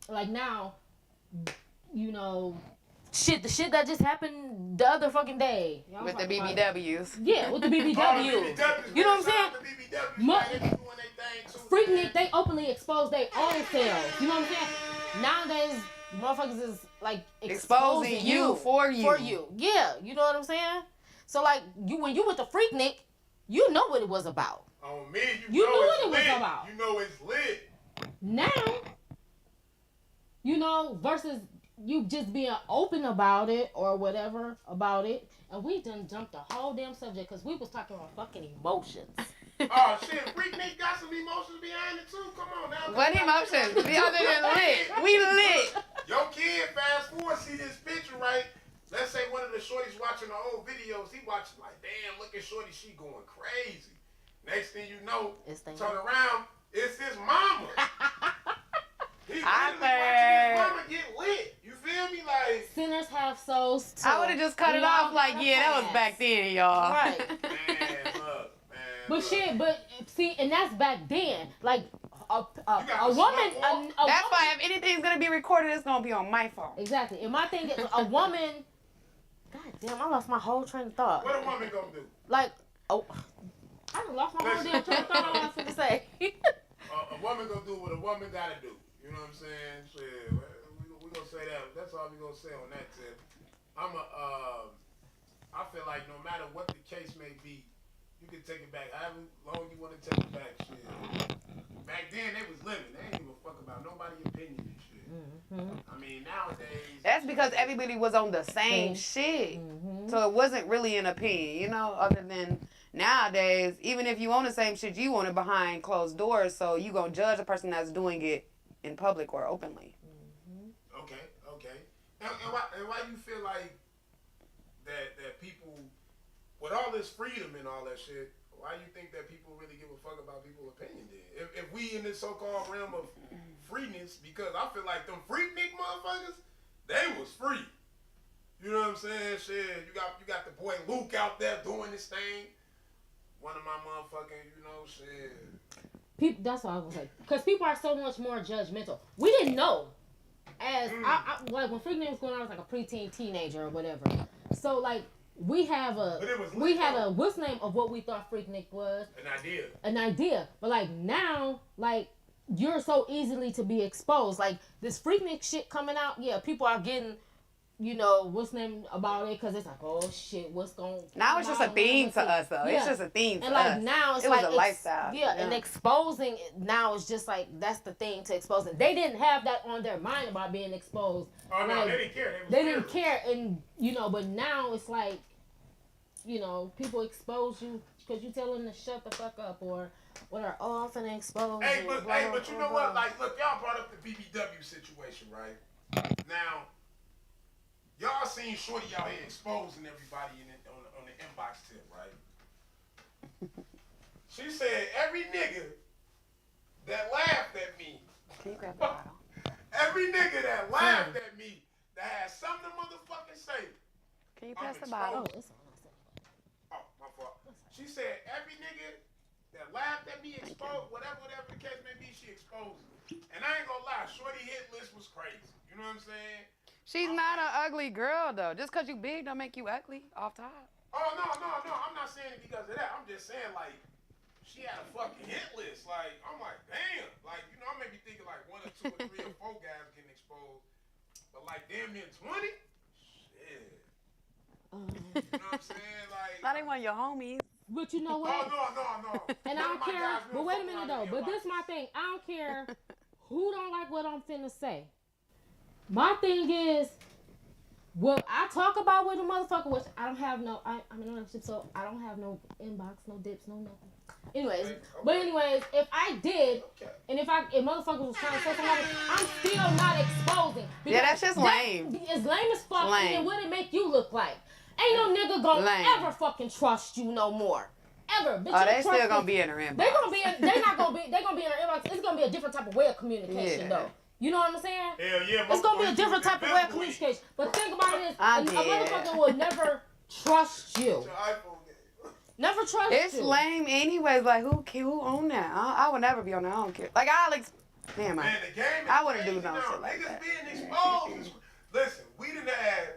like now, you know, the shit that just happened the other fucking day. Y'all With the talking about- BBWs. Yeah, with the BBW. You know what I'm saying? Freaknik, they openly expose their own selves. You know what I'm saying? Nowadays, motherfuckers is like Exposing you for you. For you. Yeah, you know what I'm saying? So like when you with the Freaknik, you know what it was about. On me, You know knew it's what it was lit. about. You know it's lit. Now, you know, versus you just being open about it or whatever about it, and we done jumped the whole damn subject because we was talking about fucking emotions. Oh shit, Freaknik got some emotions behind it too. Come on now. What emotions? The other than lit. We lit. Your kid, fast forward, see this picture, right? Let's say one of the shorties watching the old videos, he watching like, damn, look at shorty, she going crazy. Next thing you know, turn around, it's his mama. He's literally watching his mama get lit. You feel me? Like, Sinners have souls too. I would have just cut it off like, yeah, that was back then, y'all. Right. man, look, man. But look. shit, but see, and that's back then. Like a got woman, the smart walk. a That's woman, why if anything's gonna be recorded, it's gonna be on my phone. exactly. And my thing is, a woman. God damn, I lost my whole train of thought. What a woman gonna do? Like, oh, I done lost my whole damn train of thought. I was gonna say. A woman gonna do what a woman gotta do. You know what I'm saying? Shit, we gonna say that. That's all we gonna say on that tip. I feel like no matter what the case may be, you can take it back however long you want to take it back. Shit. Back then they was living. They ain't give a fuck about nobody's opinion and shit. I mean nowadays. That's because everybody was on the same shit. So it wasn't really an opinion, you know, other than nowadays, even if you own the same shit, you own it behind closed doors, so you gonna judge a person that's doing it in public or openly. Okay. And why you feel like that people, with all this freedom and all that shit, why you think that people really give a fuck about people's opinion then? If we in this so-called realm of freeness, because I feel like them Freaknik motherfuckers, they was free. You know what I'm saying? Shit, you got the boy Luke out there doing this thing. One of my motherfucking, you know, shit. People, that's what I was gonna say. Because people are so much more judgmental. We didn't know. As I like when Freaknik was going on, I was like a preteen teenager or whatever. So like we have a what's name of what we thought Freaknik was. An idea. But like now, like you're so easily to be exposed. Like this Freaknik shit coming out, yeah, people are getting, you know, what's name about it because it's like, oh shit, what's going Now it's just a theme to us, though. Yeah. It's just a theme to and like us. now it's it like was a lifestyle. Yeah, and exposing it now is just like that's the thing to expose it. They didn't have that on their mind about being exposed. Oh no, like, they didn't care. They didn't care, and you know, but now it's like, you know, people expose you because you tell them to shut the fuck up or whatever. Oh, I'm finna expose Hey, you. but blah, hey, blah, but you blah, know what? blah. Like, look, y'all brought up the BBW situation, right? Now, y'all seen Shorty out here exposing everybody on the inbox tip, right? She said every nigga that laughed at me, Can you grab the bottle? every nigga that laughed at me, that had something to motherfucking say. Can you I'm pass the exposed. bottle? Oh, it's on. Oh, my fault. She said every nigga that laughed at me, exposed, whatever the case may be, she exposed me. And I ain't gonna lie, Shorty hit list was crazy. You know what I'm saying? She's not an ugly girl, though. Just because you big don't make you ugly off top. Oh, no. I'm not saying it because of that. I'm just saying, like, she had a fucking hit list. Like, I'm like, damn. Like, you know, I may be thinking, like, 1 or 2 or 3 or 4 guys getting exposed. But, like, damn near 20? Shit. You know what I'm saying? Like, Not even one of your homies. But you know what? oh, no. And I don't care. But wait a minute though. But this is my thing. I don't care who don't like what I'm finna say. My thing is, what I talk about with a motherfucker, which I don't have no. I'm in a relationship, so I don't have no inbox, no dips, no nothing. Anyways, Okay. but anyways, if I did, and if motherfuckers was trying to say something, I'm still not exposing. Yeah, that's just lame. It's lame as fuck. Lame. And then what it make you look like? Ain't no nigga gonna Lame. ever fucking trust you no more. Ever. Bitch, Oh, you they trust still gonna me. be in their inbox. They're gonna be. They're not gonna be. They're gonna be in their inbox. It's gonna be a different type of way of communication, Yeah. though. You know what I'm saying? Hell yeah, It's gonna be a motherfucker, different type of way of definitely. communication. But think about it: I a did. motherfucker will never trust you. Your iPhone game. Never trust It's you. lame anyways. Like, who own that? I would never be on that. I don't care. Like, Alex, damn, Man, the game is I wouldn't do crazy no now. shit like Niggas that. being exposed. Listen, we done had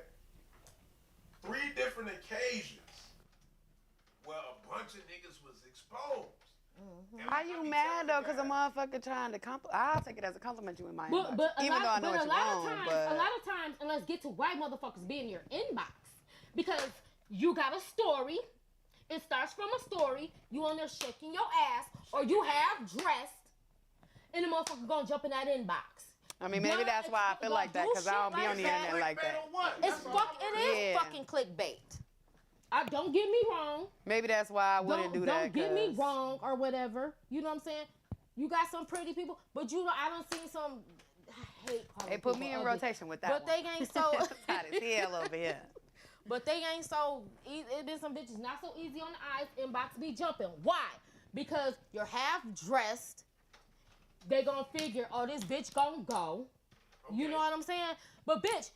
3 different occasions where a bunch of niggas was exposed. And How I you be mad telling though? you Cause a guys, motherfucker trying to I'll take it as a compliment you in my But inbox, even though I know what a you lot of want. times, But a lot of times, and let's get to why motherfuckers be in your inbox, because you got a story. It starts from a story. You on there shaking your ass, or you have dressed, and the motherfucker gonna jump in that inbox. I mean, maybe Y'all that's why I feel like that, cause I don't be on the clickbait internet like that. or what? It's That's all I'm it is Yeah. fucking clickbait. Don't get me wrong. Maybe that's why I wouldn't do that. Don't get me 'cause- wrong or whatever. You know what I'm saying? You got some pretty people, but you know I don't see some. I hate calling They put people me in ugly. rotation with that But one. they ain't so. Tired as hell over here. But they ain't so. It been some bitches not so easy on the eyes. Inbox be jumping. Why? Because you're half dressed. They gonna figure, oh, this bitch gonna go. You know what I'm saying? But bitch,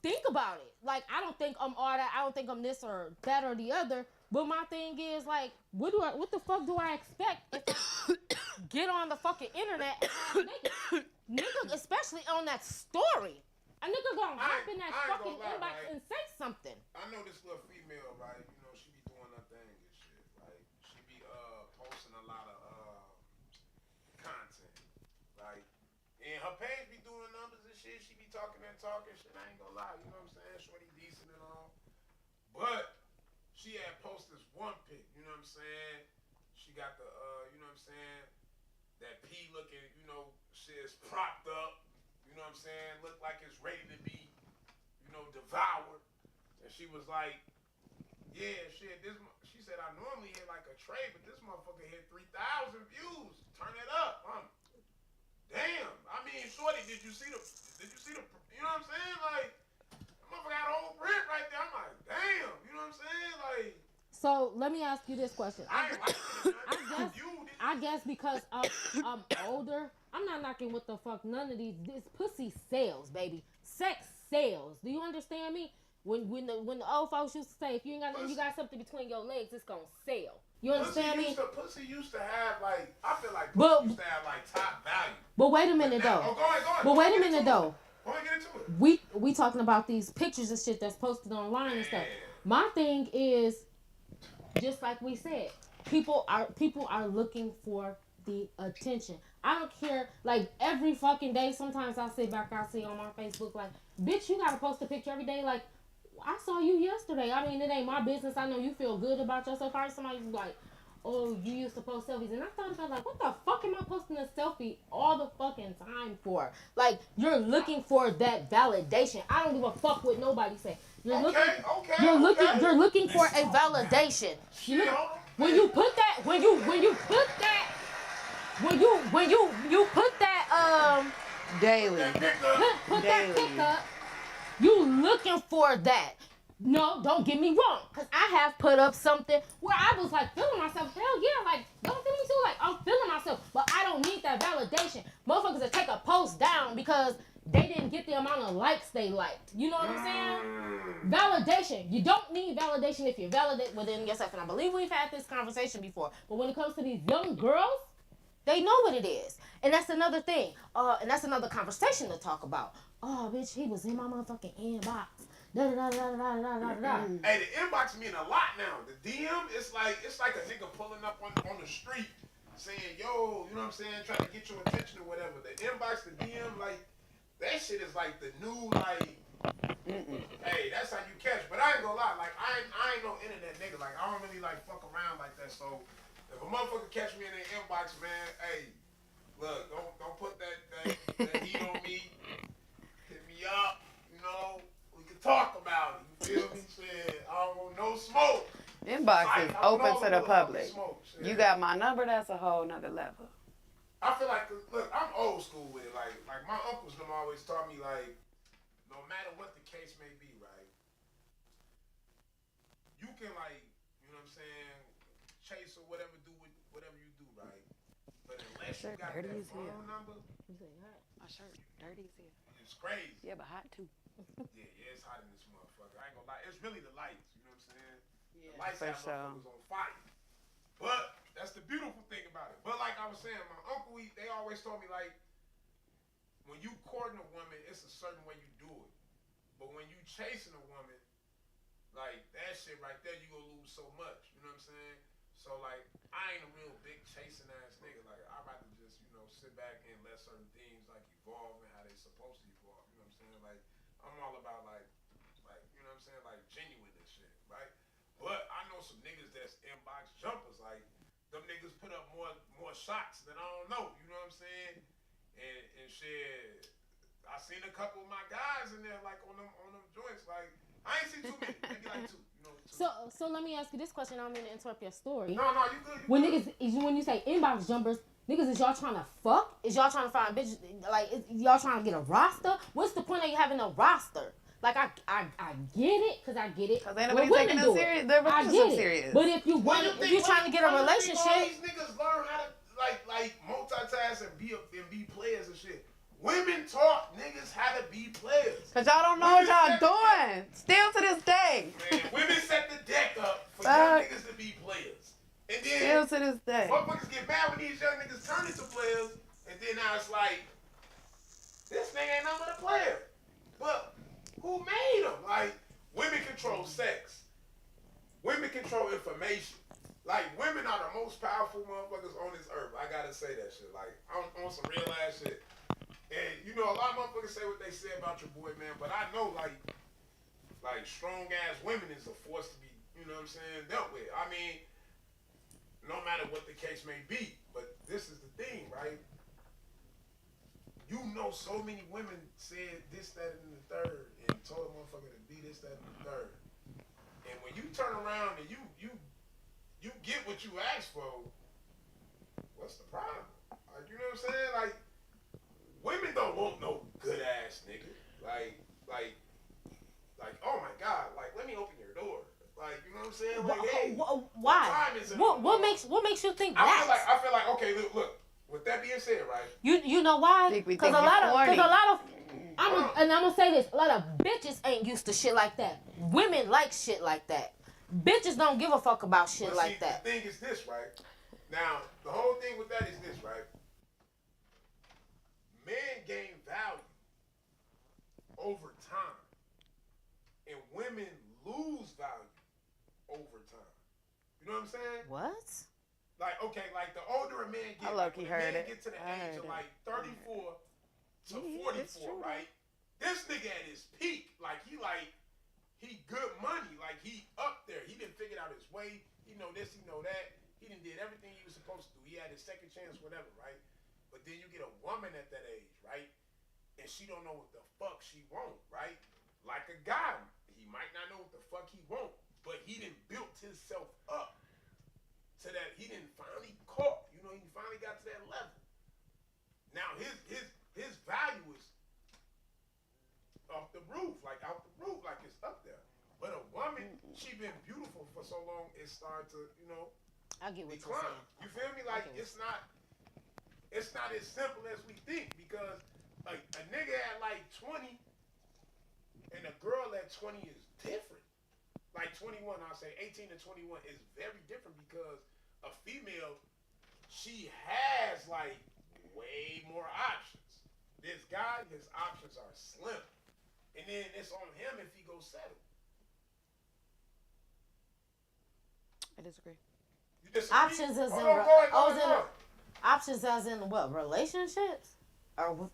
think about it. Like I don't think I'm all that. I don't think I'm this or that or the other. But my thing is like, what the fuck do I expect if I get on the fucking internet and nigga, especially on that story. A nigga gonna hop in that I ain't fucking gonna lie, inbox right? and say something. I know this little female, right? You know, she be doing her thing and shit, right? She be posting a lot of content, right? And her page be doing numbers and shit. She be talking shit. I ain't gonna lie, you know what I'm saying? Shorty decent and all. But she had posted this one pic, you know what I'm saying? She got the you know what I'm saying? That P looking, you know, shit is propped up. You know what I'm saying? Look like it's ready to be, you know, devoured. And she was like, yeah, shit, she said, I normally hit like a tray, but this motherfucker hit 3,000 views. Turn it up. Damn. I mean, shorty, did you see the, you know what I'm saying? Like, that motherfucker had a whole print right there. I'm like, damn. You know what I'm saying? Like, So let me ask you this question. I ain't like it. I guess because I'm older, I'm not knocking what the fuck none of these. This pussy sells, baby. Sex sells. Do you understand me? When the old folks used to say, if you ain't got nothing, you got something between your legs, it's gonna sell. You understand me? Pussy used to have like, I feel like But- pussy used to have like top value. But wait a minute Now- though. Oh, go ahead. But wait a Get minute into though. it. Go ahead, get into it. We talking about these pictures and shit that's posted online and stuff. My thing is, just like we said, people are looking for the attention. I don't care. Like every fucking day, sometimes I sit back, I see on my Facebook like, bitch, you gotta post a picture every day. Like, I saw you yesterday. I mean, it ain't my business. I know you feel good about yourself. I heard somebody like, oh, you used to post selfies. And I thought about like, what the fuck am I posting a selfie all the fucking time for? Like, you're looking for that validation. I don't give a fuck what nobody say. You're looking for a validation. When you put that Daily. put that pick up, you looking for that. No, don't get me wrong, because I have put up something where I was like feeling myself. Hell yeah, like, don't feel me too, like, I'm feeling myself, but I don't need that validation. Motherfuckers that take a post down because they didn't get the amount of likes they liked. You know what I'm saying? Validation. You don't need validation if you validate within yourself. And I believe we've had this conversation before. But when it comes to these young girls, they know what it is. And that's another thing. And that's another conversation to talk about. Oh, bitch, he was in my motherfucking inbox. Da da da da da da da da. Hey, the inbox mean a lot now. The DM, it's like a nigga pulling up on the street saying, yo, you know what I'm saying, trying to get your attention or whatever. The inbox, the DM, like, that shit is like the new, like, hey, that's how you catch. But I ain't gonna lie, like, I ain't no internet nigga. Like, I don't really, like, fuck around like that. So, if a motherfucker catch me in the inbox, man, hey, look, don't put that heat on me. Hit me up, you know. We can talk about it. You feel me? Shit, I don't want no smoke. Inbox Fight. is I want open all to the motherfucking public. smoke. Shit. You got my number, that's a whole nother level. I feel like, look, I'm old school with it. Like my uncles them always taught me, like, no matter what the case may be, right? You can, like, you know what I'm saying, chase or whatever, do whatever you do, right? But unless you Shirt got dirty that as hell. phone number, My shirt dirty as hell. it's crazy. Yeah, but hot too. Yeah, it's hot in this motherfucker. I ain't gonna lie. It's really the lights, you know what I'm saying? Yeah, The lights for have sure. motherfuckers on fire. But that's the beautiful thing about it. But like I was saying, my uncle, they always told me, like, when you courting a woman, it's a certain way you do it. But when you chasing a woman, like, that shit right there, you gonna lose so much. You know what I'm saying? So, like, I ain't a real big chasing ass nigga. Like, I'd rather just, you know, sit back and let certain things, like, evolve and how they supposed to evolve. You know what I'm saying? Like, I'm all about, like, you know what I'm saying? Like, genuine and shit, right? But I know some niggas that's inbox jumpers. Like, them niggas put up more shots than I don't know. You know what I'm saying? And shit, I seen a couple of my guys in there, like, on them joints. Like, I ain't seen too many. Maybe like two. You know, two. So let me ask you this question. I don't mean to interrupt your story. No, you good. When you say inbox jumpers, niggas, is y'all trying to fuck? Is y'all trying to find bitches? Like, is y'all trying to get a roster? What's the point of you having a roster? Like, I get it, cause I get it. Cause ain't nobody taking them serious. Their I relationship get it. serious. But if you trying to get a All relationship, these niggas learn how to like multitask and be players and shit. Women taught niggas how to be players. Cause y'all don't know what y'all doing. Still to this day. Man, women set the deck up for young niggas to be players. And then Still to this day. motherfuckers get mad when these young niggas turn into players. And then now it's like, this nigga ain't nothing but a player. But who made them? Like, women control sex. Women control information. Like, women are the most powerful motherfuckers on this earth. I gotta say that shit. Like, on some real ass shit. And, you know, a lot of motherfuckers say what they say about your boy, man. But I know, like strong ass women is a force to be, you know what I'm saying, dealt with. I mean, no matter what the case may be. But this is the thing, right? You know, so many women said this, that, and the third, and told a motherfucker to be this, that, and the third. And when you turn around and you get what you asked for, what's the problem? Like, you know what I'm saying? Like, women don't want no good ass nigga. Like, oh my God, like, let me open your door. Like, you know what I'm saying? Like, hey, why? What makes you think that? I feel like, okay, look. With that being said, right? You know why? Because a lot of I'm gonna say this, a lot of bitches ain't used to shit like that. Women like shit like that. Bitches don't give a fuck about shit like that. The thing is this, right? Now, the whole thing with that is this, right? Men gain value over time, and women lose value over time. You know what I'm saying? What? Like, okay, like the older a man gets, I low-key heard it. Get to the I age heard of it. like 34 to it's 44, true, right? This nigga at his peak, he good money, like he up there. He didn't figure out his way. He know this, he know that. He done did everything he was supposed to do. He had his second chance, whatever, right? But then you get a woman at that age, right? And she don't know what the fuck she want, right? Like a guy, he might not know what the fuck he want, but he done built himself up to that. He didn't finally caught, you know, he finally got to that level. Now his value is off the roof, like it's up there. But a woman, she been beautiful for so long, it started to, you know, I get what decline. you're saying. You feel me? Like it's not as simple as we think, because like a nigga at like 20 and a girl at 20 is different. Like 21, I'll say 18 to 21 is very different, because a female, she has like way more options. This guy, his options are slim. And then it's on him if he goes settle. I disagree. You disagree? Options as in Hold on, go ahead. options as in what, relationships? Or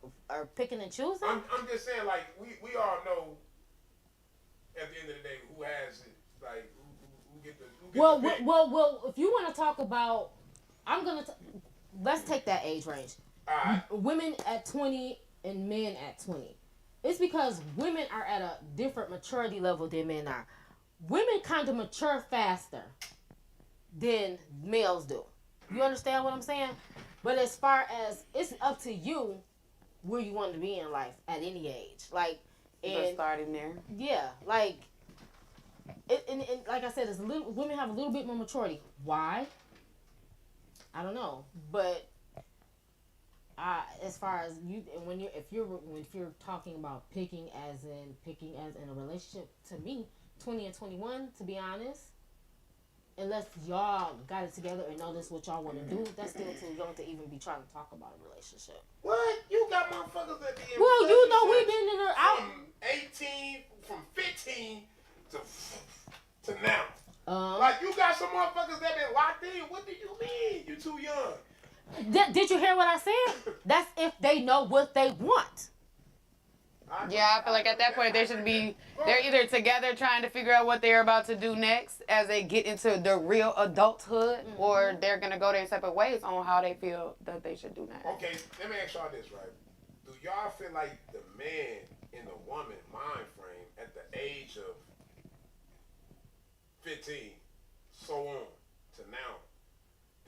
picking and choosing? I'm just saying, like, we all know at the end of the day who has it, like who get the pick. Well, if you want to talk about, let's take that age range. Alright. Women at 20 and men at 20. It's because women are at a different maturity level than men are. women kind of mature faster than males do. You understand what I'm saying? But as far as it's up to you where you want to be in life at any age, like, But and starting there. yeah, like, and like I said, women have a little bit more maturity. Why? I don't know, but as far as you, if you're talking about picking as in a relationship, to me, 20 and 21, to be honest, unless y'all got it together and know this what y'all want to do, that's still too young to even be trying to talk about a relationship. What? You got motherfuckers that be in Well, you know we've relationships been in from 15 to now. a. Like, you got some motherfuckers that been locked in. What do you mean? You too young. Did you hear what I said? That's if they know what they want. Yeah, I feel like at that point they're either together trying to figure out what they're about to do next as they get into the real adulthood, or they're gonna go their separate ways on how they feel that they should do next. Okay, let me ask y'all this, right? Do y'all feel like the man in the woman mind frame at the age of 15, so on, to now,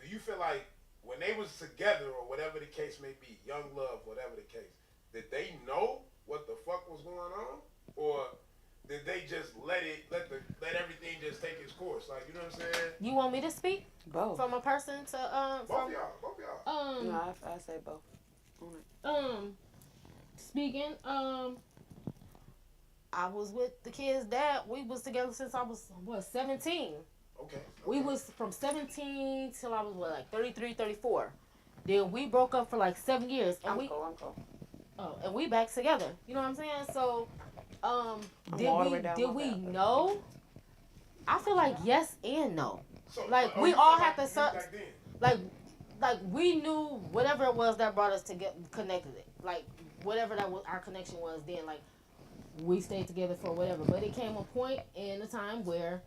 do you feel like when they was together or whatever the case may be, young love, whatever the case, did they know what the fuck was going on, or did they just let everything just take its course? Like, you know what I'm saying? You want me to speak Both. from a person to Both of y'all. No, I say both. Speaking, I was with the kid's dad. We was together since I was 17. Okay. We was from 17 till I was 33, 34. Then we broke up for like 7 years, and I'm cool. and we back together. You know what I'm saying? So, did we know? I feel like yes and no. So, Like, we all have to like we knew whatever it was that brought us to get connected. Like, whatever that was, our connection was then. Like, we stayed together for whatever. But it came a point in a time where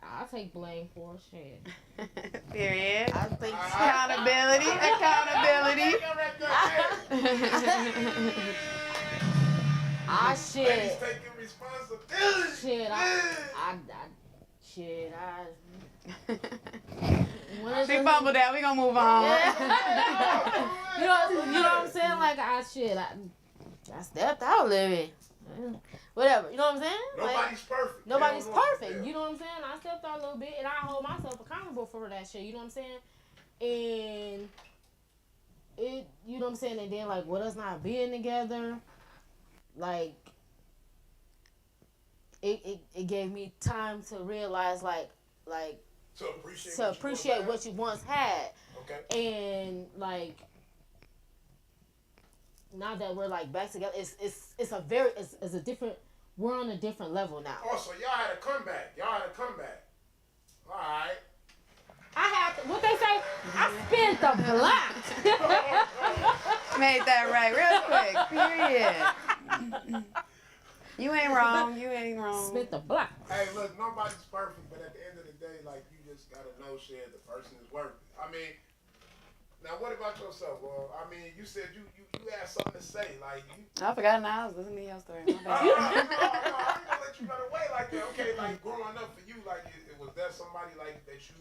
I'll take blame for shit. Period. I think Accountability. shit. Ladies taking responsibility. Shit, She fumbled that. We gonna move on. you know what I'm saying? Like, I stepped out a little bit. Whatever, you know what I'm saying? Nobody's perfect. Nobody's perfect. Yeah. You know what I'm saying? I stepped out a little bit, and I hold myself accountable for that shit. You know what I'm saying? And you know what I'm saying? And then, like, with us not being together, like, it gave me time to realize, like to appreciate what you once had. Okay. And, like, now that we're like back together, it's a different. We're on a different level now. Oh, so y'all had a comeback. All right. I have to, what they say. I spent the block. Made that right real quick. Period. You ain't wrong. Spent the block. Hey, look, nobody's perfect, but at the end of the day, like, you just gotta know shit. The person is worth it. I mean. Now, what about yourself, bro? I mean, you said you had something to say, like you. I forgot now. I was listening to your story. My bad. No, I ain't gonna let you run away like that. Okay, like growing up for you, like was there somebody like that you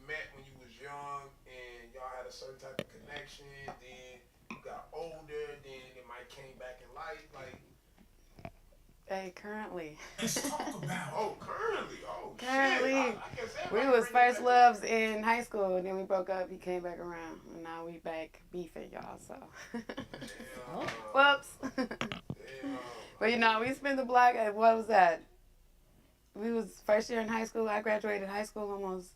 met when you was young and y'all had a certain type of connection? Then you got older, then it might came back in life, like. Hey, currently. Let's talk about. Oh, currently. Oh, Currently. Shit. I guess We everybody was bring it first back. loves in high school, and then we broke up. He came back around, and now we back beefing, y'all. So, Damn. whoops. Damn. But you know, we spent the block. At, what was that? We was first year in high school. I graduated high school almost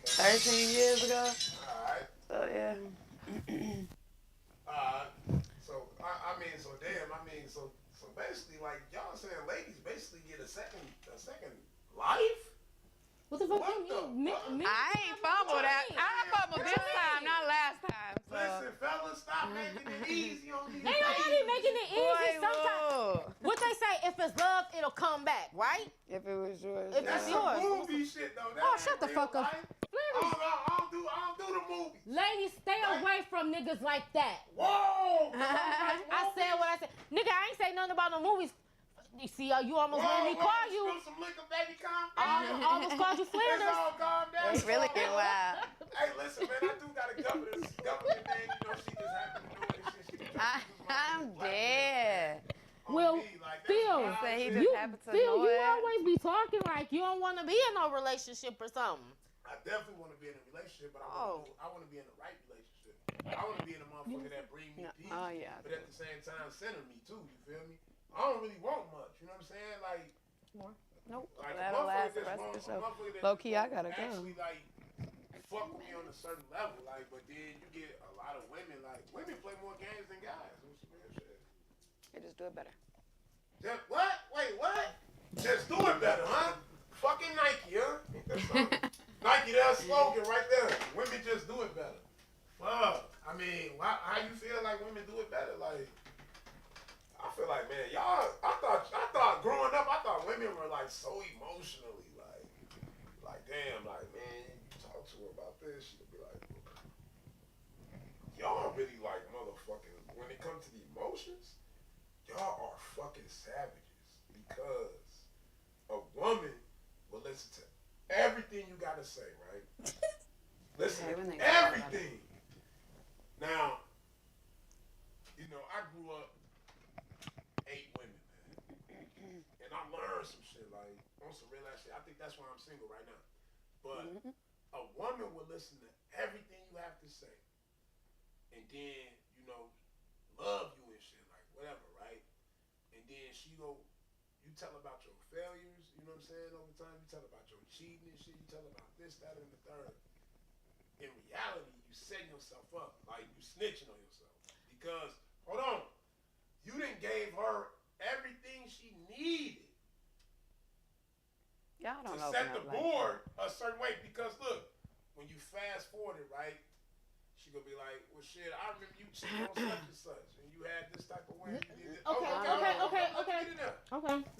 13 years ago. All right. So yeah. So basically, like y'all saying, ladies basically get a second life. What the fuck What you the mean? fuck? I ain't fumbled that. I fumbled this time, not last time. So. Listen, fellas, stop making it easy on these Ain't nobody making it easy. Boy, Sometimes, whoa. what they say, if it's love, it'll come back, right? If it was yours. If That's it's some yours. movie shit though. That Oh, ain't shut the real fuck up. life. I don't do the movie. Ladies, stay away from niggas like that. Whoa! I said what I said. Nigga, I ain't say nothing about no movies. You see, you almost made me call you. Spill some liquor, baby, calm I down. almost called you It's Flanders. all calm down. It's really getting wild. Hey, listen, man, I do got a government name. You know, she just happened to do this shit. I'm dead. Well, Phil, Say he you, just happened to Phil, know you it. always be talking like you don't want to be in no relationship or something. I definitely want to be in a relationship, but I want to be in the right relationship. I want to be in a motherfucker that bring me peace, Oh, yeah. but at the same time center me too. You feel me? I don't really want much. You know what I'm saying? Like, Nope. like That'll last the rest of the show. Low key, I gotta go. Actually, like, fuck with me on a certain level, like, but then you get a lot of women. Like, women play more games than guys. What's the real shit? They just do it better. Just, what? Wait, what? Just do it better, huh? Fucking Nike, huh? Nike, that slogan right there. Women just do it better. Fuck. I mean, how you feel like women do it better? Like, I feel like, man, y'all. I thought growing up, I thought women were like so emotionally, like damn, like man, you talk to her about this, she'll be like, y'all really like motherfucking. When it comes to the emotions, y'all are fucking savages because a woman will listen to everything you gotta say, right? Listen to everything. Now, you know, I grew up 8 women, man, and I learned some shit, like on some real ass shit. I think that's why I'm single right now. But a woman will listen to everything you have to say, and then you know, love you and shit, like whatever, right? And then you tell about your failures, you know what I'm saying? Over time, you tell about your cheating and shit. You tell about this, that, and the third. In reality, you setting yourself up, like you snitching on yourself. Because, hold on, you done gave her everything she needed Y'all don't to open set up the like board a certain way. Because look, when you fast forward it, right, she gonna be like, well, shit, I remember you cheating on such and such, and you had this type of way. You did this. Okay.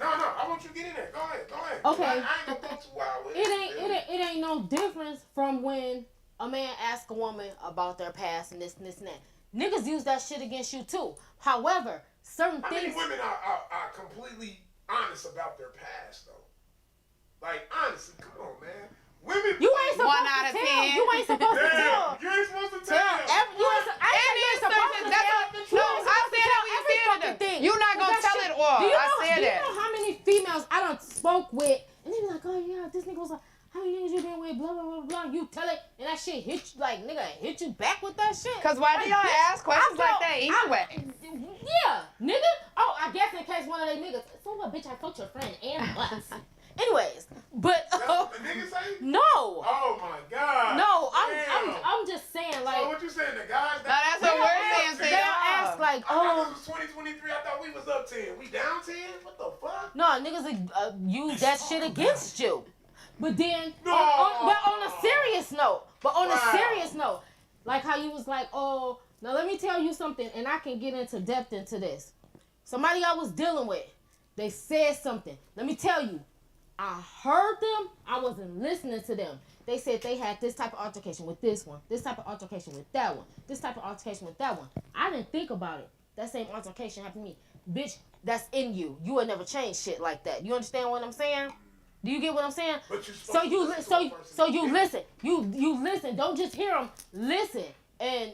No, I want you to get in there. Go ahead. Okay. I ain't gonna go too wild with It ain't no difference from when a man asks a woman about their past and this and that. Niggas use that shit against you too. However, certain How things. many women are completely honest about their past though? Like honestly, come on, man. Women. You ain't supposed 1 out to of tell. 10. You ain't supposed to tell. Damn, you ain't supposed to tell. You're not gonna tell it all. Do you I said that. know how many females I done spoke with, and they be like, oh yeah, this nigga was like, how many niggas you been with, blah, blah, blah, blah. You tell it, and that shit hit you, like, nigga, hit you back with that shit. Cause why do y'all ask questions like that anyway? Yeah, nigga. Oh, I guess in case one of they niggas, so what, bitch, I fucked your friend and once. Anyways, but That's what the niggas say? no. Oh my god. No, Damn. I'm just saying, like. So what you saying, the guys? No, that's what we're saying. They'll ask like, I thought oh. this was 2023. I thought we was up 10. We down 10? What the fuck? No, niggas use that shit against you. But then, No. on a serious note, Wow. like how you was like, oh, now let me tell you something, and I can get into depth into this. Somebody I was dealing with, they said something. Let me tell you, I heard them. I wasn't listening to them. They said they had this type of altercation with this one, this type of altercation with that one, this type of altercation with that one. I didn't think about it. That same altercation happened to me. Bitch, that's in you. You would never change shit like that. You understand what I'm saying? Do you get what I'm saying? But So you listen. You listen. Don't just hear them. Listen, and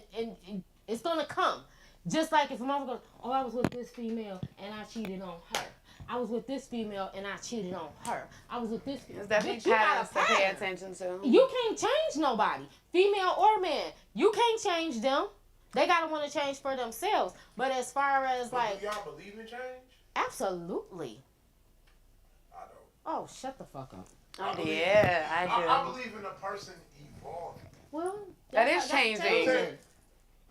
it's gonna come. Just like if a mother goes, oh, I was with this female and I cheated on her. I was with this female and I cheated on her. I was with this female. There's definitely patterns to pay attention to. You can't change nobody, female or man. You can't change them. They gotta want to change for themselves. But as far as like, do y'all believe in change? absolutely. I don't. Oh, shut the fuck up. Oh, yeah, I do. I believe in a person evolving. Well, That is changing.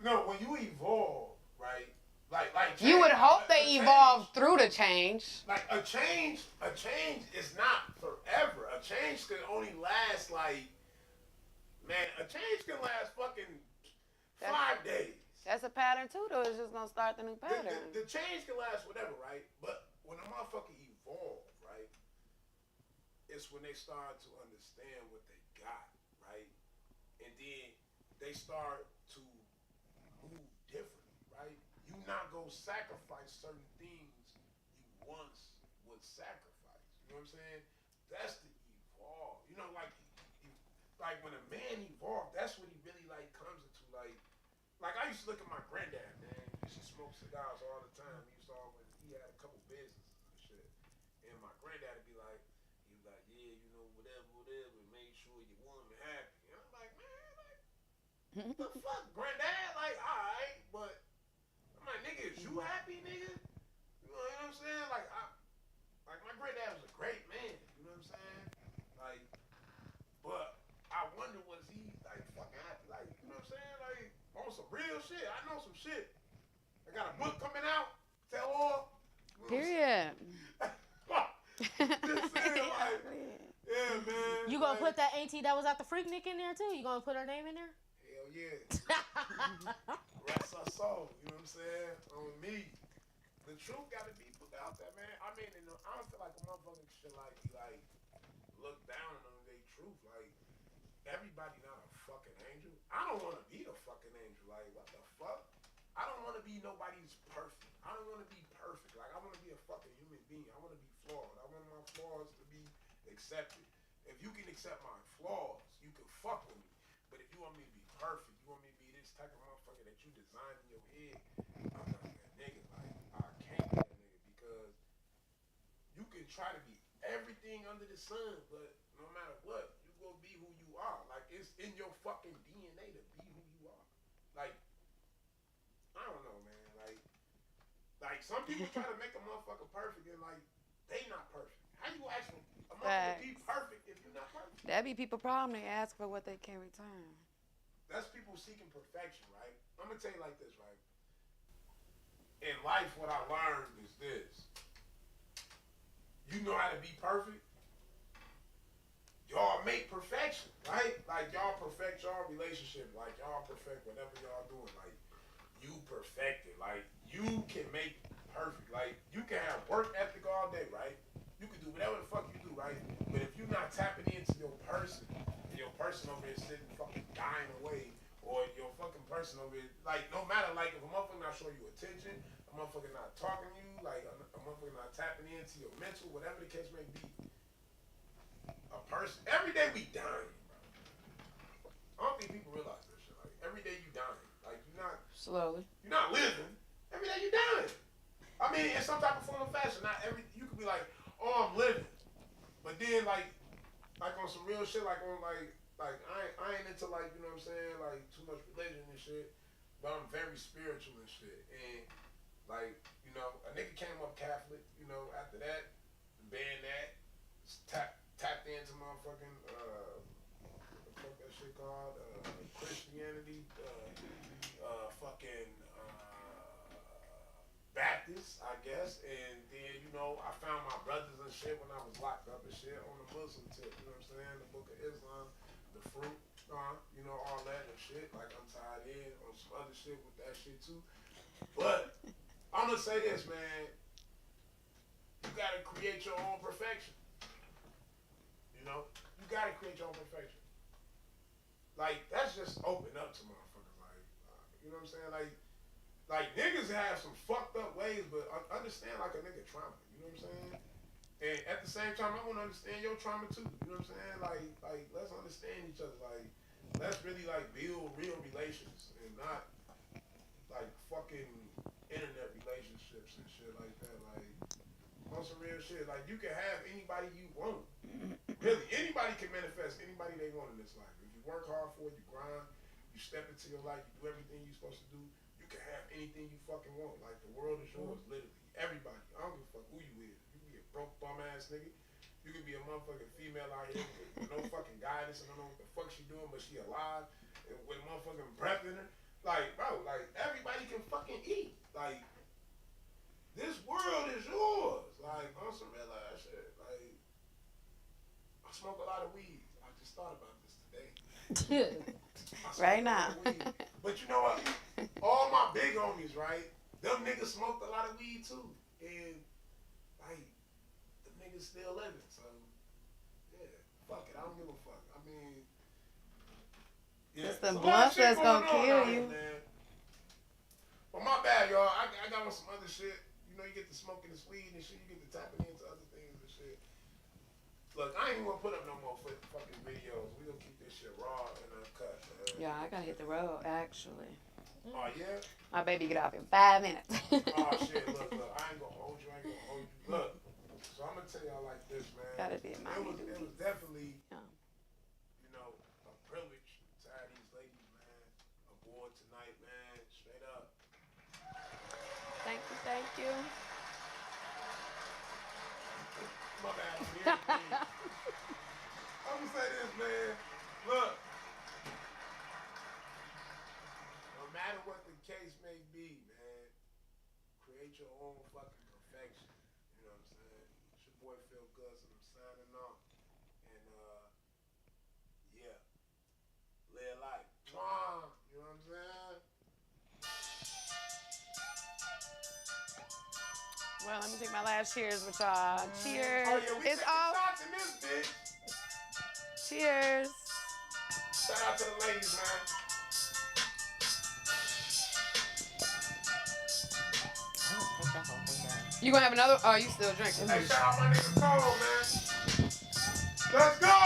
No, when you evolve, right? Like You would hope they change- evolve through the change. Like a change is not forever. A change can only last like, man, a change can last fucking 5 days. That's a pattern too, though. It's just gonna start the new pattern. The change can last whatever, right? But when a motherfucker evolve, right, it's when they start to understand what they got, right? And then they start to move different, right? You not gonna sacrifice certain things you once would sacrifice. You know what I'm saying? That's the evolve. You know, like when a man evolved, that's what he really like comes into. Like I used to look at my granddad, man. He used to smoke cigars all the time. He had a couple businesses and shit. And my granddad would be like, yeah, you know, whatever, make sure your woman happy. And I'm like, man, like, the fuck, granddad? Like, alright, but I'm like, nigga, is you happy, nigga? You know what I'm saying? Like my granddad was a great man. You know what I'm saying? Like, but I wonder, was he like fucking happy? Like, you know what I'm saying? Like, on some real shit. I know some shit. I got a book coming out. Tell all. Period. Just saying, like, yeah, man. You gonna like, put that auntie that was at the Freaknik in there too? You gonna put her name in there? Hell yeah. Rest her soul. You know what I'm saying? On me. The truth gotta be put out there, man. I mean, I don't feel like a motherfucker should like be like look down on their truth. Like, everybody not a fucking angel. I don't want to be the fucking angel. Like, what the fuck? I don't want to be nobody's perfect. I don't want to be perfect. Like, I want to be a fucking human being. I want to be flawed. I want my flaws to be accepted. If you can accept my flaws, you can fuck with me. But if you want me to be perfect, you want me to be this type of motherfucker that you designed in your head, I'm not that nigga. Like, I can't be that nigga because you can try to be everything under the sun, but no matter what, you gonna be who you are. Like, it's in your fucking DNA to be who you are. Like, I don't know, man. Like some people try to make a motherfucker perfect and like they not perfect. How you ask for a motherfucker to be perfect if you're not perfect? That be people's problem. They ask for what they can return. That's people seeking perfection, right? I'm gonna tell you like this, right? In life, what I learned is this: you know how to be perfect. Y'all make perfection, right? Like y'all perfect y'all relationship, like y'all perfect whatever y'all doing, like. You perfect it. Like, you can make perfect. Like, you can have work ethic all day, right? You can do whatever the fuck you do, right? But if you're not tapping into your person, and your person over here sitting fucking dying away, or your fucking person over here, like, no matter, like, if a motherfucker not showing you attention, a motherfucker not talking to you, like, a motherfucker not tapping into your mental, whatever the case may be, a person, every day we dying, bro. I don't think people realize this shit. Like, every day you dying. Like, you're not... Slowly. You're not living. Every day you're dying. I mean, in some type of form or fashion. Not every. You could be like, oh, I'm living, but then like on some real shit, like on like I ain't into like, you know what I'm saying, like too much religion and shit. But I'm very spiritual and shit. And like, you know, a nigga came up Catholic. You know, after that, banned that, tapped into motherfucking what the fuck that shit called Christianity. Fucking Baptist, I guess, and then, you know, I found my brothers and shit when I was locked up and shit on the Muslim tip, you know what I'm saying, the Book of Islam, the fruit, you know, all that and shit, like I'm tied in on some other shit with that shit too, but I'm gonna say this, man, you gotta create your own perfection, you know, you gotta create your own perfection, like, that's just open up to motherfuckers. You know what I'm saying? Like niggas have some fucked up ways, but understand like a nigga trauma. You know what I'm saying? And at the same time, I want to understand your trauma too. You know what I'm saying? Like let's understand each other. Like let's really like build real relations and not like fucking internet relationships and shit like that. Like on some real shit. Like you can have anybody you want. Really, anybody can manifest anybody they want in this life. If you work hard for it, you grind. You step into your life, you do everything you're supposed to do, you can have anything you fucking want. Like, the world is yours, literally. Everybody. I don't give a fuck who you is. You can be a broke bum-ass nigga. You can be a motherfucking female out here with no fucking guidance and I don't know what the fuck she doing, but she alive and with motherfucking breath in her. Like, bro, like, everybody can fucking eat. Like, this world is yours. Like, on some real ass shit. Like, I smoke a lot of weed. I just thought about this today. Right now. But you know what? All my big homies, right? Them niggas smoked a lot of weed too. And like, them niggas still living. So, yeah, fuck it. I don't give a fuck. I mean, yeah. It's the blunt that's gonna kill you. Man. Well, my bad, y'all. I got on some other shit. You know, you get to smoking this weed and shit. You get to tapping into other things. shit. Look, I ain't even gonna put up no more fucking videos. We gonna keep this shit raw and uncut, man. Yeah, I gotta hit the road, actually. Oh, yeah? My baby get off in 5 minutes. Oh, shit, look, I ain't gonna hold you, Look, so I'm gonna tell y'all like this, man. Gotta be my It was definitely, Yeah. you know, a privilege to have these ladies, man, aboard tonight, man. Straight up. Thank you, thank you. My bad, I'm here. I'm gonna say this, man. Look. No matter what the case may be, man, create your own fucking perfection. You know what I'm saying? It's your boy Phil Gus, and I'm signing off. And, yeah. Live life. Mwah! You know what I'm saying? Well, let me take my last cheers with y'all. Cheers. Oh, yeah, we It's taking off. shots in this bitch. Cheers. Shout out to the ladies, man. I don't take that whole thing down. You gonna have another? Oh, you still drinking? Hey, shout out my nigga Cole, man. Let's go!